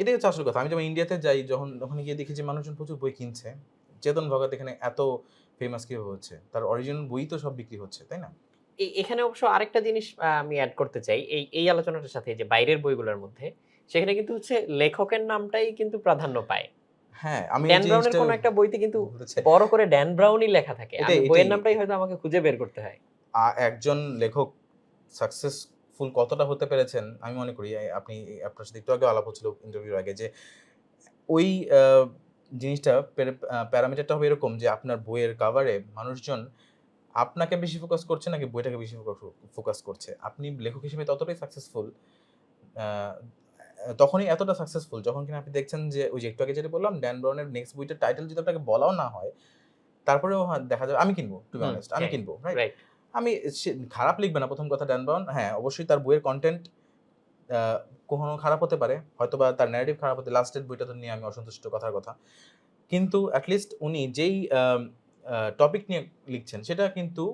এটাই হচ্ছে আসল কথা। আমি যখন ইন্ডিয়াতে যাই, যখন ওখানে গিয়ে দেখি যে মানুষজন প্রচুর বই কিনছে। চেতন ভগত এখানে এত ফেমাস কিভাবে হচ্ছে? তার অরিজিনাল বই তো সব বিক্রি হচ্ছে, তাই না? এখানে অবশ্য আরেকটা জিনিস আমি এড করতে চাই। এই আলোচনাটার সাথে, যে বাইরের বইগুলোর মধ্যে, সেখানে কিন্তু হচ্ছে লেখকের নামটাই কিন্তু প্রাধান্য পায়। হ্যাঁ, আমি এই ড্যান ব্রাউনের জিনিসটা কোনো একটা বইতে কিন্তু বলতে চাই। বড় করে ড্যান ব্রাউনই লেখা থাকে। আমি এটাই বইয়ের নামটাই হয়তো আমাকে খুঁজে বের করতে হয়। একজন লেখক সাকসেসফুল কতটা হতে পেরেছেন, আমি মনে করি আপনার সাথে একটু আগে আলাপ হচ্ছিল ইন্টারভিউর আগে, যে ওই আ জিনিসটা প্যারামিটারটা হবে এরকম যে আপনার বইয়ের কাভারে মানুষজন আপনাকে বেশি ফোকাস করছে নাকি বইটাকে বেশি ফোকাস করছে। আপনি লেখক হিসেবে ততটাই সাকসেসফুল, তখনই এতটা সাকসেসফুল যখন কিনা আপনি দেখছেন যে ওই যে একটু আগে যেটা বললাম ড্যান ব্রাউনের নেক্সট বইটার টাইটেল যদি আপনাকে বলাও না হয়, তারপরেও দেখা যাবে আমি কিনবো, টু বি অনেস্ট আমি কিনবো, রাইট? রাইট। আমি খারাপ লিখবে না প্রথম কথা ড্যান ব্রাউন, হ্যাঁ অবশ্যই তার বইয়ের কন্টেন্ট কখনো খারাপ হতে পারে, হয়তোবা তার ন্যারেটিভ খারাপ হতে, লাস্টের বইটা তো নিয়ে আমি অসন্তুষ্ট কথার কথা, কিন্তু অ্যাটলিস্ট উনি যেই টপিক নিয়ে লিখছেন সেটা কিন্তু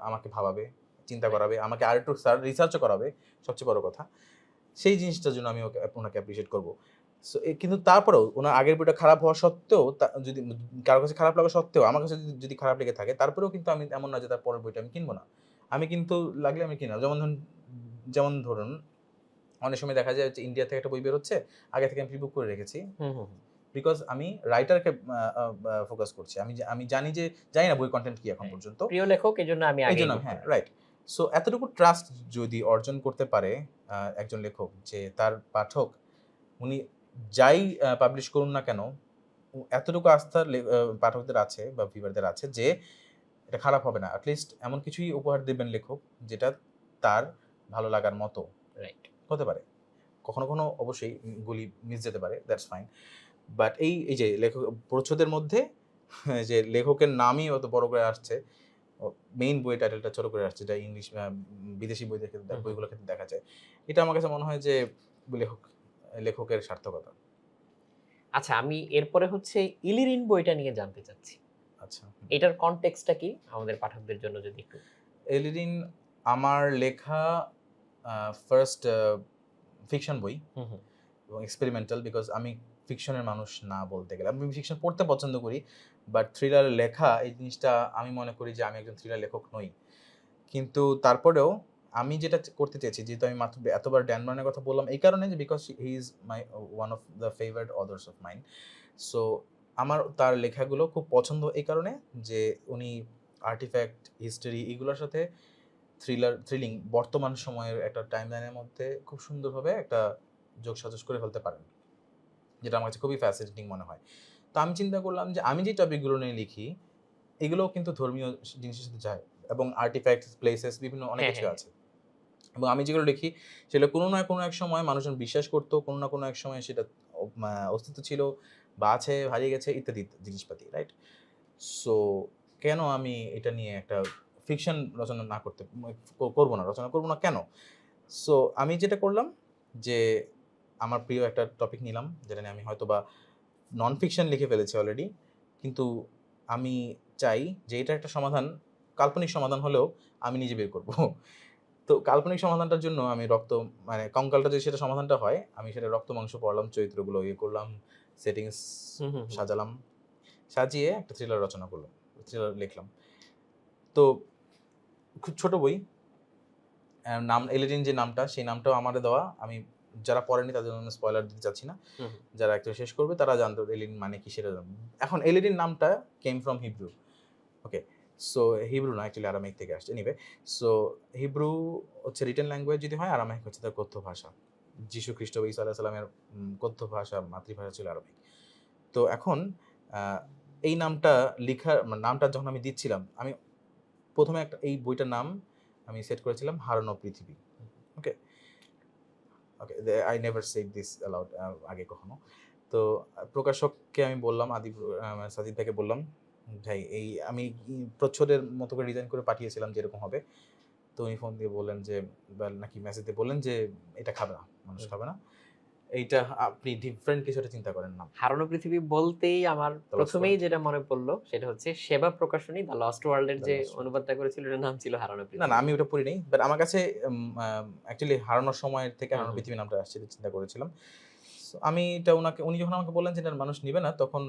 আমাকে ভাবাবে, চিন্তা করাবে, আমাকে আরেকটু রিসার্চও করাবে, সবচেয়ে বড় কথা। সেই জিনিসটার জন্য আমি ওনাকে অ্যাপ্রিশিয়েট করবো। সো কিন্তু তারপরেও ওনার আগের বইটা খারাপ হওয়া সত্ত্বেও যদি কারো কাছে খারাপ লাগা সত্ত্বেও আমার কাছে যদি খারাপ লেগে থাকে, তারপরেও কিন্তু আমি এমন না যে তার পরের বইটা আমি কিনবো না। আমি কিন্তু লাগলে আমি কিনবো। যেমন ধরুন অনেক সময় দেখা যায় যে ইন্ডিয়া থেকে একটা বই বের হচ্ছে, আগে থেকে আমি প্রি-বুক করে রেখেছি। বিকজ আমি রাইটারকে ফোকাস করছি। আমি জানি না বইয়ের কনটেন্ট কি এখন পর্যন্ত। প্রিয় লেখক এজন্য আমি আগেই এইজন্য হ্যাঁ, রাইট। সো এতটুকু ট্রাস্ট যদি অর্জন করতে পারে একজন লেখক, যে তার পাঠক উনি যাই পাবলিশ করুন না কেন, এতটুকু আস্থা পাঠকদের আছে বা ভিউয়ারদের আছে যে এটা খারাপ হবে না। এটলিস্ট এমন কিছুই উপহার দিবেন লেখক যেটা তার ভালো লাগার মতো রাইট। হতে পারে। কখনো অবশ্যই গুলি মিস যেতে পারে, দ্যাটস ফাইন। বাট এই যে লেখক প্রচ্ছদের মধ্যে যে লেখকের নামই অত বড় করে আসছে, মেইন বইয়ের টাইটেলটা ছোট করে আসছে, যা ইংলিশ বিদেশি বইদের ক্ষেত্রে বইগুলোর ক্ষেত্রে দেখা যায়। এটা আমার কাছে মনে হয় যে লেখকের সার্থকতা। আচ্ছা, আমি এরপরে হচ্ছে ইলিরিন বইটা নিয়ে জানতে চাচ্ছি। আচ্ছা, এটার কনটেক্সটটা কি আমাদের পাঠকদের জন্য যদি একটু। এলিরিন আমার লেখা ফার্স্ট ফিকশন বই এবং এক্সপেরিমেন্টাল, বিকজ আমি ফিকশনের মানুষ না বলতে গেলে। আমি ফিকশন পড়তে পছন্দ করি, বাট থ্রিলার লেখা এই জিনিসটা আমি মনে করি যে আমি একজন থ্রিলার লেখক নই। কিন্তু তারপরেও আমি যেটা করতে চেয়েছি, যেহেতু আমি মাত্র এতবার ড্যান ব্রাউনের কথা বললাম এই কারণে যে because he is my one of the favourite authors of mine. So আমার তার লেখাগুলো খুব পছন্দ এই কারণে যে উনি আর্টিফ্যাক্ট, হিস্টোরি এগুলোর সাথে থ্রিলিং বর্তমান সময়ের একটা টাইমলাইনের মধ্যে খুব সুন্দরভাবে একটা যোগসাজশ করে ফেলতে পারেন, যেটা আমার কাছে খুবই ফ্যাসিনেটিং মনে হয়। তো আমি চিন্তা করলাম যে আমি যে টপিকগুলো নিয়ে লিখি এগুলোও কিন্তু ধর্মীয় জিনিসের সাথে যায়, এবং আর্টিফ্যাক্টস, প্লেসেস বিভিন্ন অনেক কিছু আছে। এবং আমি যেগুলো লিখি সেগুলো কোনো না কোনো এক সময় মানুষজন বিশ্বাস করতো, কোনো না কোনো এক সময় সেটা অস্তিত্ব ছিল বা আছে, হারিয়ে গেছে ইত্যাদি জিনিসপাতি, রাইট? সো কেন আমি এটা নিয়ে একটা ফিকশন রচনা না করতে রচনা করবো না কেন? সো আমি যেটা করলাম যে আমার প্রিয় একটা টপিক নিলাম, যেটা নিয়ে আমি হয়তোবা নন ফিকশন লিখে ফেলেছি অলরেডি। কিন্তু আমি চাই যে এটার একটা সমাধান, কাল্পনিক সমাধান হলেও আমি নিজে বের করব। তো কাল্পনিক সমাধানটার জন্য আমি কঙ্কালটা যদি সেটা সমাধানটা হয়, আমি সেটা রক্ত মাংস পড়লাম, চরিত্রগুলো করলাম, সেটিংস সাজালাম, সাজিয়ে একটা থ্রিলার রচনা করলাম, থ্রিলার লিখলাম। তো খুব ছোট বই, নাম এলিরিন যে নামটা, সেই নামটাও আমারে দেওয়া। আমি যারা পড়েনি তাদের জন্য স্পয়লার দিতে চাচ্ছি না। যারা একটা শেষ করবে তারা জানতো এলিরিন মানে কি সেটা জানবে। এখন এলিরিন নামটা came from Hebrew. Okay, so Hebrew না, অ্যাকচুয়ালি আরামিক থেকে আসছে। এনিওয়ে, সো হিব্রু হচ্ছে রিটেন ল্যাঙ্গুয়েজ যদি হয়, আরামিক হচ্ছে তার কথ্য ভাষা। যীশু খ্রিস্ট বা ঈসা আলাইহিস সালামের কথ্য ভাষা, মাতৃভাষা ছিল আরবিক। তো এখন এই নামটা নামটা যখন আমি দিচ্ছিলাম, আমি প্রথমে এই বইটার নাম আমি সেট করেছিলাম হারানো পৃথিবী। Okay, okay, I never said this aloud আগে কখনো। তো প্রকাশককে আমি বললাম, সাজিদ ভাইকে বললাম, ভাই আমি প্রচ্ছদের মতো করে ডিজাইন করে পাঠিয়েছিলাম যেরকম হবে। তো উনি ফোন দিয়ে বললেন যে, নাকি মেসেজ দিয়ে বললেন যে এটা খাবে না, মানুষ খাবে না, এইটা আপনি ডিফারেন্ট কিছু একটা চিন্তা করেন না। হারানো পৃথিবী বলতেই আমার প্রথমেই যেটা মনে পড়লো সেটা হচ্ছে সেবা প্রকাশনী দ্য লস্ট ওয়ার্ল্ড এর যে অনুবাদটা করেছিল এটার নাম ছিল হারানো পৃথিবী। না, আমি ওটা পড়ি নাই, বাট আমার কাছে অ্যাকচুয়ালি হারানোর সময় থেকে হারানো পৃথিবী নামটা আসছে চিন্তা করেছিলাম। আমি এটা উনি যখন আমাকে বললেন যে এটা মানুষ নিবে না, তখন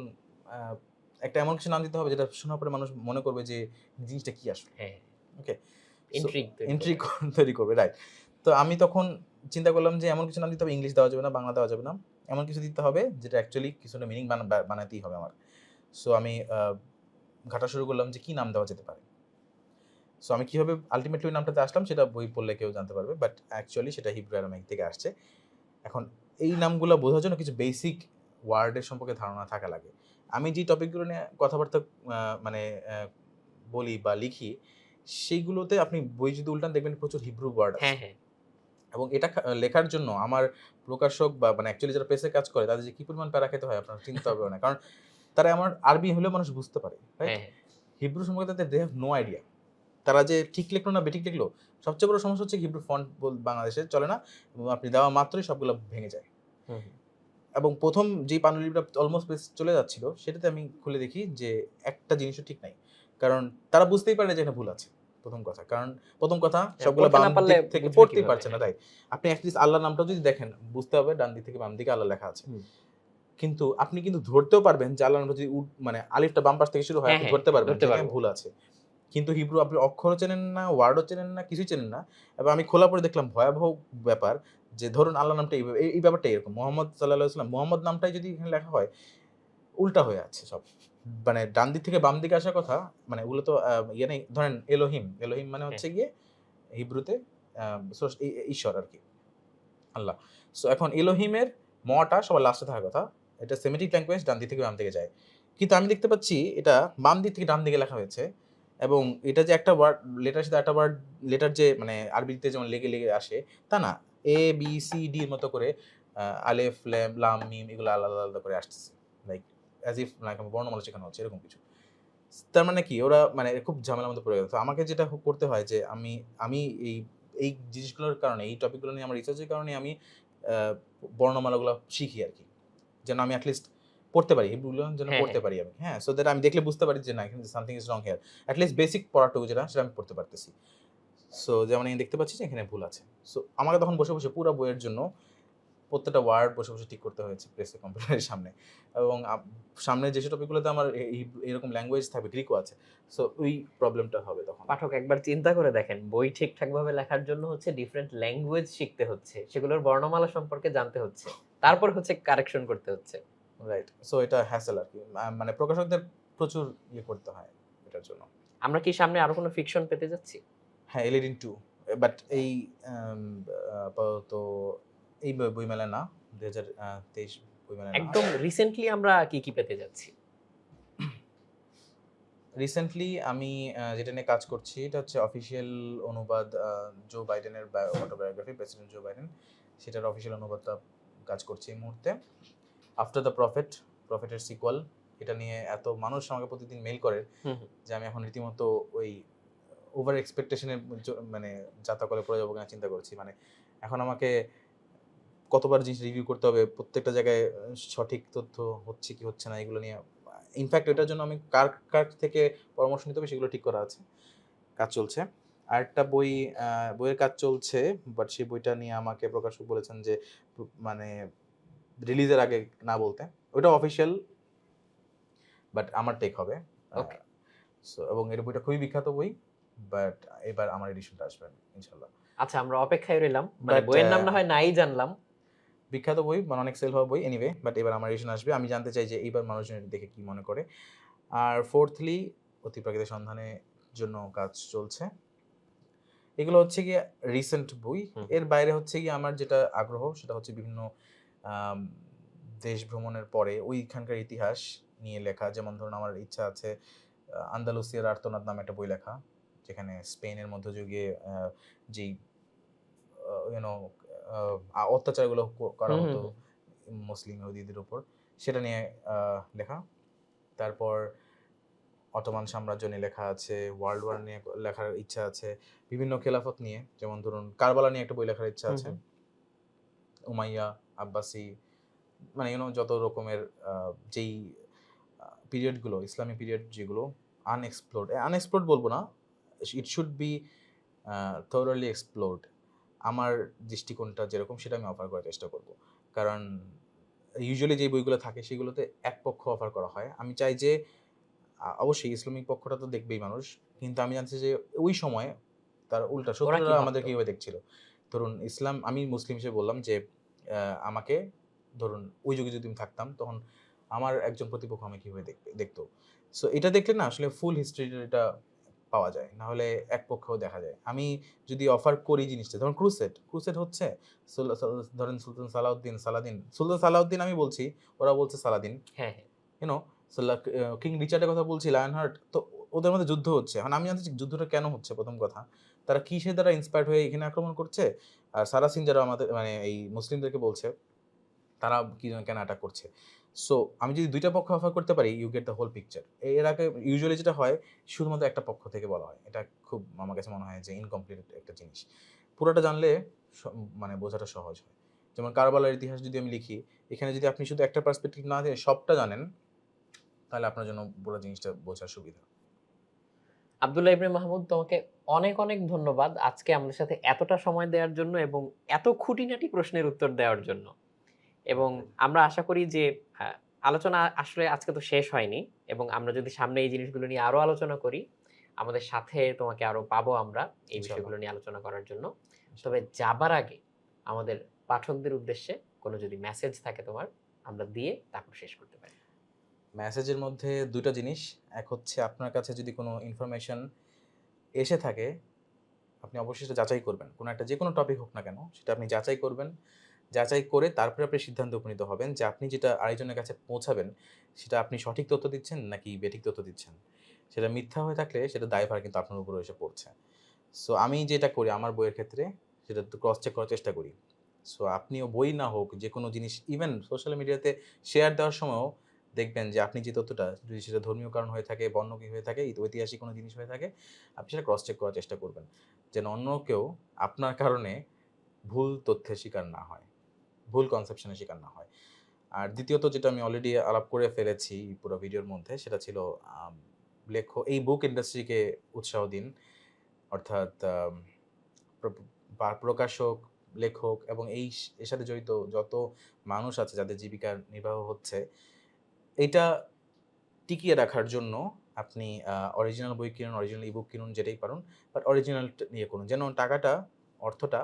একটা এমন কিছু নাম দিতে হবে যেটা শোনার পরে মানুষ মনে করবে যে জিনিসটা কি আসলে। ওকে, ইন্ট্রিগ তৈরি করবে, রাইট? তো আমি তখন চিন্তা করলাম যে এমন কিছু নাম দিতে হবে, ইংলিশ দেওয়া যাবে না, বাংলা দেওয়া যাবে না, এমন কিছু দিতে হবে যেটা অ্যাকচুয়ালি কিছুটা মিনিং বানাতেই হবে আমার। সো আমি ঘাটা শুরু করলাম যে কি নাম দেওয়া যেতে পারে। সো আমি কীভাবে আলটিমেটলি ওই নামটাতে আসলাম সেটা বই পড়লে কেউ জানতে পারবে, বাট অ্যাকচুয়ালি সেটা হিব্রু আরামিক থেকে আসছে। এখন এই নামগুলো বোঝার জন্য কিছু বেসিক ওয়ার্ডের সম্পর্কে ধারণা থাকা লাগে। আমি যে টপিকগুলো নিয়ে কথাবার্তা মানে বলি বা লিখি, সেইগুলোতে আপনি বই যদি উল্টান দেখবেন প্রচুর হিব্রু ওয়ার্ড আছে। হ্যাঁ, হ্যাঁ। এবং এটা লেখার জন্য আমার প্রকাশক বা মানে অ্যাকচুয়ালি যারা প্রেসে কাজ করে তাদের যে কি পরিমাণ প্যারা খেতে হয় আপনার চিন্তা হবে না। কারণ তারা আমার আরবি হলেও মানুষ বুঝতে পারে, রাইট? হ্যাঁ, হ্যাঁ। হিব্রু সম্পর্কে তাদের দে হ্যাভ নো আইডিয়া। তারা যে ঠিক লিখলো না বেঠিক লিখলো, সবচেয়ে বড় সমস্যা হচ্ছে হিব্রু ফন্ট বাংলাদেশে চলে না এবং আপনি দেওয়া মাত্রই সবগুলো ভেঙে যায়। হুম, হুম। এবং ১ম যেই পান্ডুলিপিটা অলমোস্ট পেজ চলে যাচ্ছিল, সেটাতে আমি খুলে দেখি যে একটা জিনিসও ঠিক নাই। কারণ তারা বুঝতেই পারে না যে এখানে ভুল আছে। ১ম কথা। কারণ ১ম কথা হ্যাঁ, সবগুলো পড়তে বাম না পারলে দিক থেকে বুঝবে পড়তেই কিভাবে? পারছে না, হ্যাঁ। রাইট? আপনি এট লিস্ট আল্লাহর নামটাও যদি দেখেন, বুঝতে হবে ডান দিক থেকে বাম দিকে আল্লাহ লেখা আছে। হুম। কিন্তু আপনি কিন্তু ধরতেও পারবেন যে আল্লাহর নামটা যদি মানে আলিফটা বাম পাশ থেকে শুরু হয়, হ্যাঁ, আপনি হ্যাঁ, ধরতে পারবেন ধরতে যে এখানে পারবো। ভুল আছে। কিন্তু হিব্রু আপনি অক্ষরও চেনেন না, ওয়ার্ডও চেনেন না, কিছুই চেনেন না। এবং আমি খোলার পরে দেখলাম ভয়াবহ ব্যাপার যে ধরুন আল্লাহর নামটা এই ব্যাপারটা এরকম। মুহাম্মদ সাল্লাল্লাহু আলাইহি ওয়াসাল্লাম, মুহাম্মদ নামটাই যদি এখানে লেখা হয়, উল্টা হয়ে আছে সব। মানে ডান দিক থেকে বাম দিকে আসার কথা, মানে ওগুলো তো ইয়ে নেই, ধরেন এলোহিম, এলোহিম মানে হ্যাঁ। হচ্ছে গিয়ে হিব্রুতে আ ঈশ্বর আরকি, আল্লাহ। সো এখন এলোহিমের টা সবার লাস্টে থাকার কথা। এটা সেমিটিক ল্যাঙ্গুয়েজ, ডান দিক থেকে বাম দিকে যায়। কিন্তু আমি দেখতে পাচ্ছি এটা বাম দিক থেকে ডান দিকে লেখা হয়েছে এবং এটা যে একটা ওয়ার্ড, লেটারের সাথে একটা ওয়ার্ড, লেটার যে মানে আরবিতে যেমন লেগে আসে, তা না। এ, বি, সি, ডি এর মতো করে আলেফ, লাম, মিম এগুলো আলাদা, আলাদা করে আসতেছে। লাইক অ্যাজ ইফ লাইক বর্ণমালা শেখানো হচ্ছে এরকম কিছু। তার মানে কি ওরা মানে খুব ঝামেলার মধ্যে পড়ে গেছে। তো আমাকে যেটা করতে হয় যে আমি এই এই জিনিসগুলোর কারণে, এই টপিকগুলো নিয়ে আমার রিসার্চের কারণে আমি আ বর্ণমালাগুলো শিখি আরকি। যেন আমি এট লিস্ট পড়তে পারি। হিব্রুগুলো যেন হ্যাঁ, পড়তে হ্যাঁ। পারি আমি। হ্যাঁ? সো দ্যাট আমি দেখলে বুঝতে পারি যে না, এখানে something is wrong here. At least basic পড়াটুকু যেটা সেটা আমি পড়তে পারতেছি। সো যেমন আমি দেখতে পাচ্ছি যে এখানে ভুল আছে। সো আমাকে তখন বসে, বসে পুরা বইয়ের জন্য প্রত্যেকটা ওয়ার্ড বসে, বসে ঠিক করতে হয়েছে প্রেসে কম্পিউটারের সামনে। এবং সামনে যেসব টপিকগুলোতে আমার এরকম ল্যাঙ্গুয়েজ থাকবে, গ্রিকও আছে। সো ওই প্রবলেমটা হবে তখন। পাঠক একবার চিন্তা করে দেখেন, বই ঠিকঠাকভাবে লেখার জন্য হচ্ছে ডিফারেন্ট ল্যাঙ্গুয়েজ শিখতে হচ্ছে। সেগুলোর বর্ণমালা সম্পর্কে জানতে হচ্ছে। তারপর হচ্ছে কারেকশন করতে হচ্ছে। রাইট। সো এটা হ্যাসেল আরকি। মানে প্রকাশকদের প্রচুর ইয়ে করতে হয় এটার জন্য। আমরা কি সামনে আরো কোনো ফিকশন পেতে যাচ্ছি? হ্যাঁ, এলিডিন 2, বাট এই আম আপাতত এই বইমেলায় না। ২০২৩ বইমেলায় না। একদম রিসেন্টলি আমরা কি পেতে যাচ্ছি? রিসেন্টলি আমি যেটা নিয়ে কাজ করছি এটা হচ্ছে অফিসিয়াল অনুবাদ, জো বাইডেনের অটোবায়োগ্রাফি, প্রেসিডেন্ট জো বাইডেন। সেটার অফিসিয়াল অনুবাদটা কাজ করছি এই মুহূর্তে। আফটার দ্য প্রফেট, প্রফেটের সিক্যুয়াল, এটা নিয়ে এত মানুষ আমাকে প্রতিদিন মেইল করে হুম, হুম। যে আমি এখন রীতিমতো ওই ওভার এক্সপেকটেশনের মানে যাতাকলে পড়ে যাবো কিনা চিন্তা করছি। মানে এখন আমাকে কতবার জিনিস রিভিউ করতে হবে, প্রত্যেকটা জায়গায় সঠিক তথ্য হচ্ছে কি হচ্ছে না এগুলো নিয়ে। ইনফ্যাক্ট এটার জন্য আমি কার থেকে পরামর্শ নিতে হবে সেগুলো ঠিক করা আছে। কাজ চলছে। আরেকটা বইয়ের কাজ চলছে, বাট সেই বইটা নিয়ে আমাকে প্রকাশক বলেছেন যে মানে রিলিজের আগে না বলতে। ওটা অফিসিয়াল, বাট আমার টেক হবে। ওকে। সো এবং এর বইটা খুবই বিখ্যাত বই। বাট এবার আমার এডিশনটা আসবে ইনশাআল্লাহ। আচ্ছা, আমরা অপেক্ষায় রইলাম। মানে বাট বইয়ের নাম না হয় নাই জানলাম। বিখ্যাত বই, মানে অনেক সেল হওয়া বই। এনিওয়ে, বাট এবার আমার এডিশন আসবে। আমি জানতে চাই যে এইবার মানুষজন এটা দেখে কি মনে করে। আর ফোর্থলি অতিপ্রাকৃতিক সন্ধানের জন্য কাজ চলছে। এগুলো হচ্ছে গিয়ে রিসেন্ট বই। হুম, এর বাইরে হচ্ছে গিয়ে আমার যেটা আগ্রহ সেটা হচ্ছে বিভিন্ন আম দেশ ভ্রমণের পরে ওইখানকার ইতিহাস নিয়ে লেখা। যেমন ধরুন আমার ইচ্ছা আছে আন্দালুসিয়ার আর্তনাদ নামে একটা বই লেখা। যেখানে স্পেনের মধ্যযুগীয় যেই ইউ নো অত্যাচারগুলো করা হুম, হুম, হতো হুম। মুসলিম ইহুদিদের উপর, সেটা নিয়ে লেখা। তারপর অটোমান সাম্রাজ্য নিয়ে লেখা আছে, ওয়ার্ল্ড ওয়ার নিয়ে লেখার ইচ্ছা আছে, বিভিন্ন খেলাফত নিয়ে, যেমন ধরুন কারবালা নিয়ে একটা বই লেখার ইচ্ছা হুম, আছে, হুম। উমাইয়া, আব্বাসি, মানে যত রকমের যেই পিরিয়ডগুলো, ইসলামী পিরিয়ড যেগুলো আনএক্সপ্লোরড বলবো না, ইট শুড বি থরলি এক্সপ্লোরড। আমার দৃষ্টিকোণটা যেরকম সেটা আমি অফার করার চেষ্টা করব। কারণ ইউজুয়ালি যে বইগুলো থাকে সেগুলোতে এক পক্ষ অফার করা হয়। আমি চাই যে অবশ্যই ইসলামিক পক্ষটা তো দেখবেই মানুষ। কিন্তু আমি জানছি যে ওই সময়ে তার উল্টা ওরা কি শত্রুরা আমাদের ভাবতো? কিভাবে দেখছিল। ধরুন আমি মুসলিম হিসেবে বললাম যে আমাকে ধরুন ওই যুগে যদি আমি থাকতাম তখন আমার একজন প্রতিপক্ষ আমাকে কিভাবে দেখতো। সো এটা দেখলে না আসলে ফুল হিস্ট্রিটা পাওয়া যায়। না হলে এক পক্ষেও দেখা যায়। আমি যদি অফার করি জিনিসটা, ধরুন ক্রুসেড হচ্ছে ধরেন সুলতান সালাউদ্দিন আমি বলছি, ওরা বলছে সালাদিন। হ্যাঁ, হ্যাঁ। ইউ নো সো কিং রিচার্ডের কথা বলছি, লায়ন হার্ট, তো ওদের মধ্যে যুদ্ধ হচ্ছে। এখন আমি জানতে চাই যুদ্ধটা কেন হচ্ছে, প্রথম কথা। তারা কিসের দ্বারা ইন্সপায়ার্ড হয়ে এখানে আক্রমণ করছে? আর সারাসিন যারা আমাদের মানে এই মুসলিমদেরকে বলছে, তারা কি জন্য কেন অ্যাটাক করছে? সো আমি যদি ২ টা পক্ষ অফার করতে পারি, you get the whole picture. এর আগে ইউজুয়ালি যেটা হয়, শুধুমাত্র একটা পক্ষ থেকে বলা হয়। এটা খুব আমার কাছে মনে হয় যে ইনকমপ্লিট একটা জিনিস। পুরোটা জানলে মানে বোঝাটা সহজ হয়। যেমন কারবালার ইতিহাস যদি আমি লিখি, এখানে যদি আপনি শুধু একটা পার্সপেক্টিভ না দিয়ে সবটা জানেন, তাহলে আপনার জন্য পুরো জিনিসটা বোঝার সুবিধা। আব্দুল্লাহ ইবনে মাহমুদ, তোমাকে অনেক অনেক ধন্যবাদ আজকে আমাদের সাথে এতটা সময় দেওয়ার জন্য এবং এত খুঁটিনাটি প্রশ্নের উত্তর দেওয়ার জন্য। এবং আমরা আশা করি যে আলোচনা আসলে আজকে তো শেষ হয়নি, এবং আমরা যদি সামনে এই জিনিসগুলো নিয়ে আরো আলোচনা করি, আমাদের সাথে তোমাকে আরো পাবো আমরা এই ইনশাআল্লাহ। বিষয়গুলো নিয়ে আলোচনা করার জন্য। তবে যাবার আগে আমাদের পাঠকদের উদ্দেশ্যে কোনো যদি মেসেজ থাকে তোমার, আমরা দিয়ে তারপর শেষ করতে পারি। মেসেজের মধ্যে ২ টা জিনিস। এক হচ্ছে, আপনার কাছে যদি কোনো ইনফরমেশন এসে থাকে, আপনি অবশ্যই সেটা যাচাই করবেন। কোনো একটা যেকোনো টপিক হোক না কেন, সেটা আপনি যাচাই করবেন। যাচাই করে তারপরে আপনি সিদ্ধান্তে উপনীত হবেন যে আপনি যেটা আরেকজনের কাছে পৌঁছাবেন, সেটা আপনি সঠিক তথ্য দিচ্ছেন নাকি বেঠিক তথ্য দিচ্ছেন। সেটা মিথ্যা হয়ে থাকলে সেটার দায়ভার কিন্তু আপনার উপরে এসে পড়ছে। সো আমি যেটা করি আমার বইয়ের ক্ষেত্রে, সেটা একটু ক্রস চেক করার চেষ্টা করি। সো আপনিও বই না হোক, যেকোনো জিনিস ইভেন সোশ্যাল মিডিয়াতে শেয়ার দেওয়ার সময়ও দেখবেন যে আপনি যে তথ্যটা, যদি সেটা ধর্মীয় কারণ হয়ে থাকে, বর্ণকি হয়ে থাকে, ঐতিহাসিক কোনো জিনিস হয়ে থাকে, আপনি সেটা ক্রস চেক করার চেষ্টা করবেন। যেন অন্য কেউ আপনার কারণে ভুল তথ্যের শিকার না হয়, ভুল কনসেপশনের শিকার না হয়। আর দ্বিতীয়ত, যেটা আমি অলরেডি আলাপ করে ফেলেছি পুরো ভিডিওর মধ্যে, সেটা ছিল আম এই বুক ইন্ডাস্ট্রিকে উৎসাহ দিন। অর্থাৎ প্র প্রকাশক, লেখক এবং এর সাথে জড়িত যত মানুষ আছে যাদের জীবিকা নির্বাহ হচ্ছে, এইটা টিকিয়ে রাখার জন্য আপনি অরিজিনাল বই কিনুন, অরিজিনাল ই-বুক কিনুন, যেটাই পারুন। বাট অরিজিনাল ইয়ে করুন। যেন টাকাটা, অর্থটা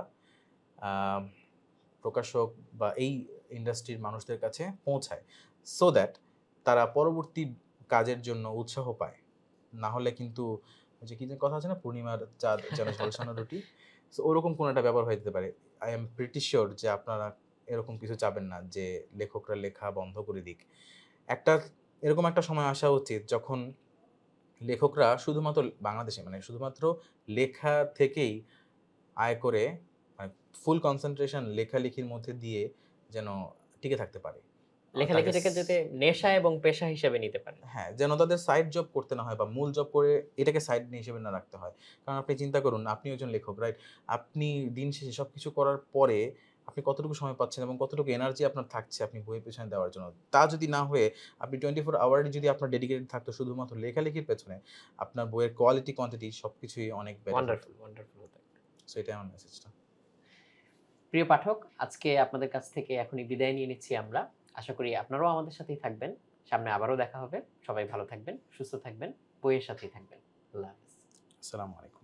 আম প্রকাশক বা এই ইন্ডাস্ট্রির মানুষদের কাছে পৌঁছায়। সো দ্যাট তারা পরবর্তী কাজের জন্য উৎসাহ পায়। না হলে কিন্তু ওই যে কি যে কথা আছে না? পূর্ণিমার চাঁদ যেন ঝলসানো রুটি। সো ওরকম কোনো একটা ব্যাপার হয়ে যেতে পারে। আই এম প্রিটি সিউর যে আপনারা এরকম কিছু চাবেন না যে লেখকরা লেখা বন্ধ করে দিক। একটা এরকম একটা সময় আসা উচিত যখন লেখকরা শুধুমাত্র বাংলাদেশে, মানে শুধুমাত্র লেখা থেকেই আয় করে, মানে ফুল কনসেনট্রেশন লেখালেখির মধ্যে দিয়ে যেন টিকে থাকতে পারে। তাকে লেখালেখিটাকে যাতে নেশা এবং পেশা হিসেবে নিতে পারে। হ্যাঁ, যেন তাদের সাইড জব করতে না হয় বা মূল জব করে এটাকে সাইড হিসেবে না রাখতে হয়। কারণ আপনি চিন্তা করুন, আপনিও একজন লেখক, রাইট? আপনি দিন শেষে সবকিছু করার পরে আপনি কতটুকু সময় পাচ্ছেন এবং কতটুকু এনার্জি আপনার থাকছে আপনি বইয়ের পেছনে দেওয়ার জন্য। তা যদি না হয়ে আপনি 24 আওয়ার যদি আপনার ডেডিকেটেড থাকতো শুধুমাত্র লেখালেখির পেছনে, আপনার বইয়ের কোয়ালিটি, কোয়ান্টিটি সবকিছুই অনেক বেটার হতো। ওয়ান্ডারফুল, ওয়ান্ডারফুল হতো। সো এটাই আমার মেসেজটা। প্রিয় পাঠক, আজকে আপনাদের কাছ থেকে এখনই বিদায় নিয়ে নিচ্ছি আমরা। আশা করি আপনারাও আমাদের সাথেই থাকবেন। সামনে আবারও দেখা হবে। সবাই ভালো থাকবেন, সুস্থ থাকবেন, বইয়ের সাথেই থাকবেন। আল্লাহ হাফেজ। আসসালামু আলাইকুম।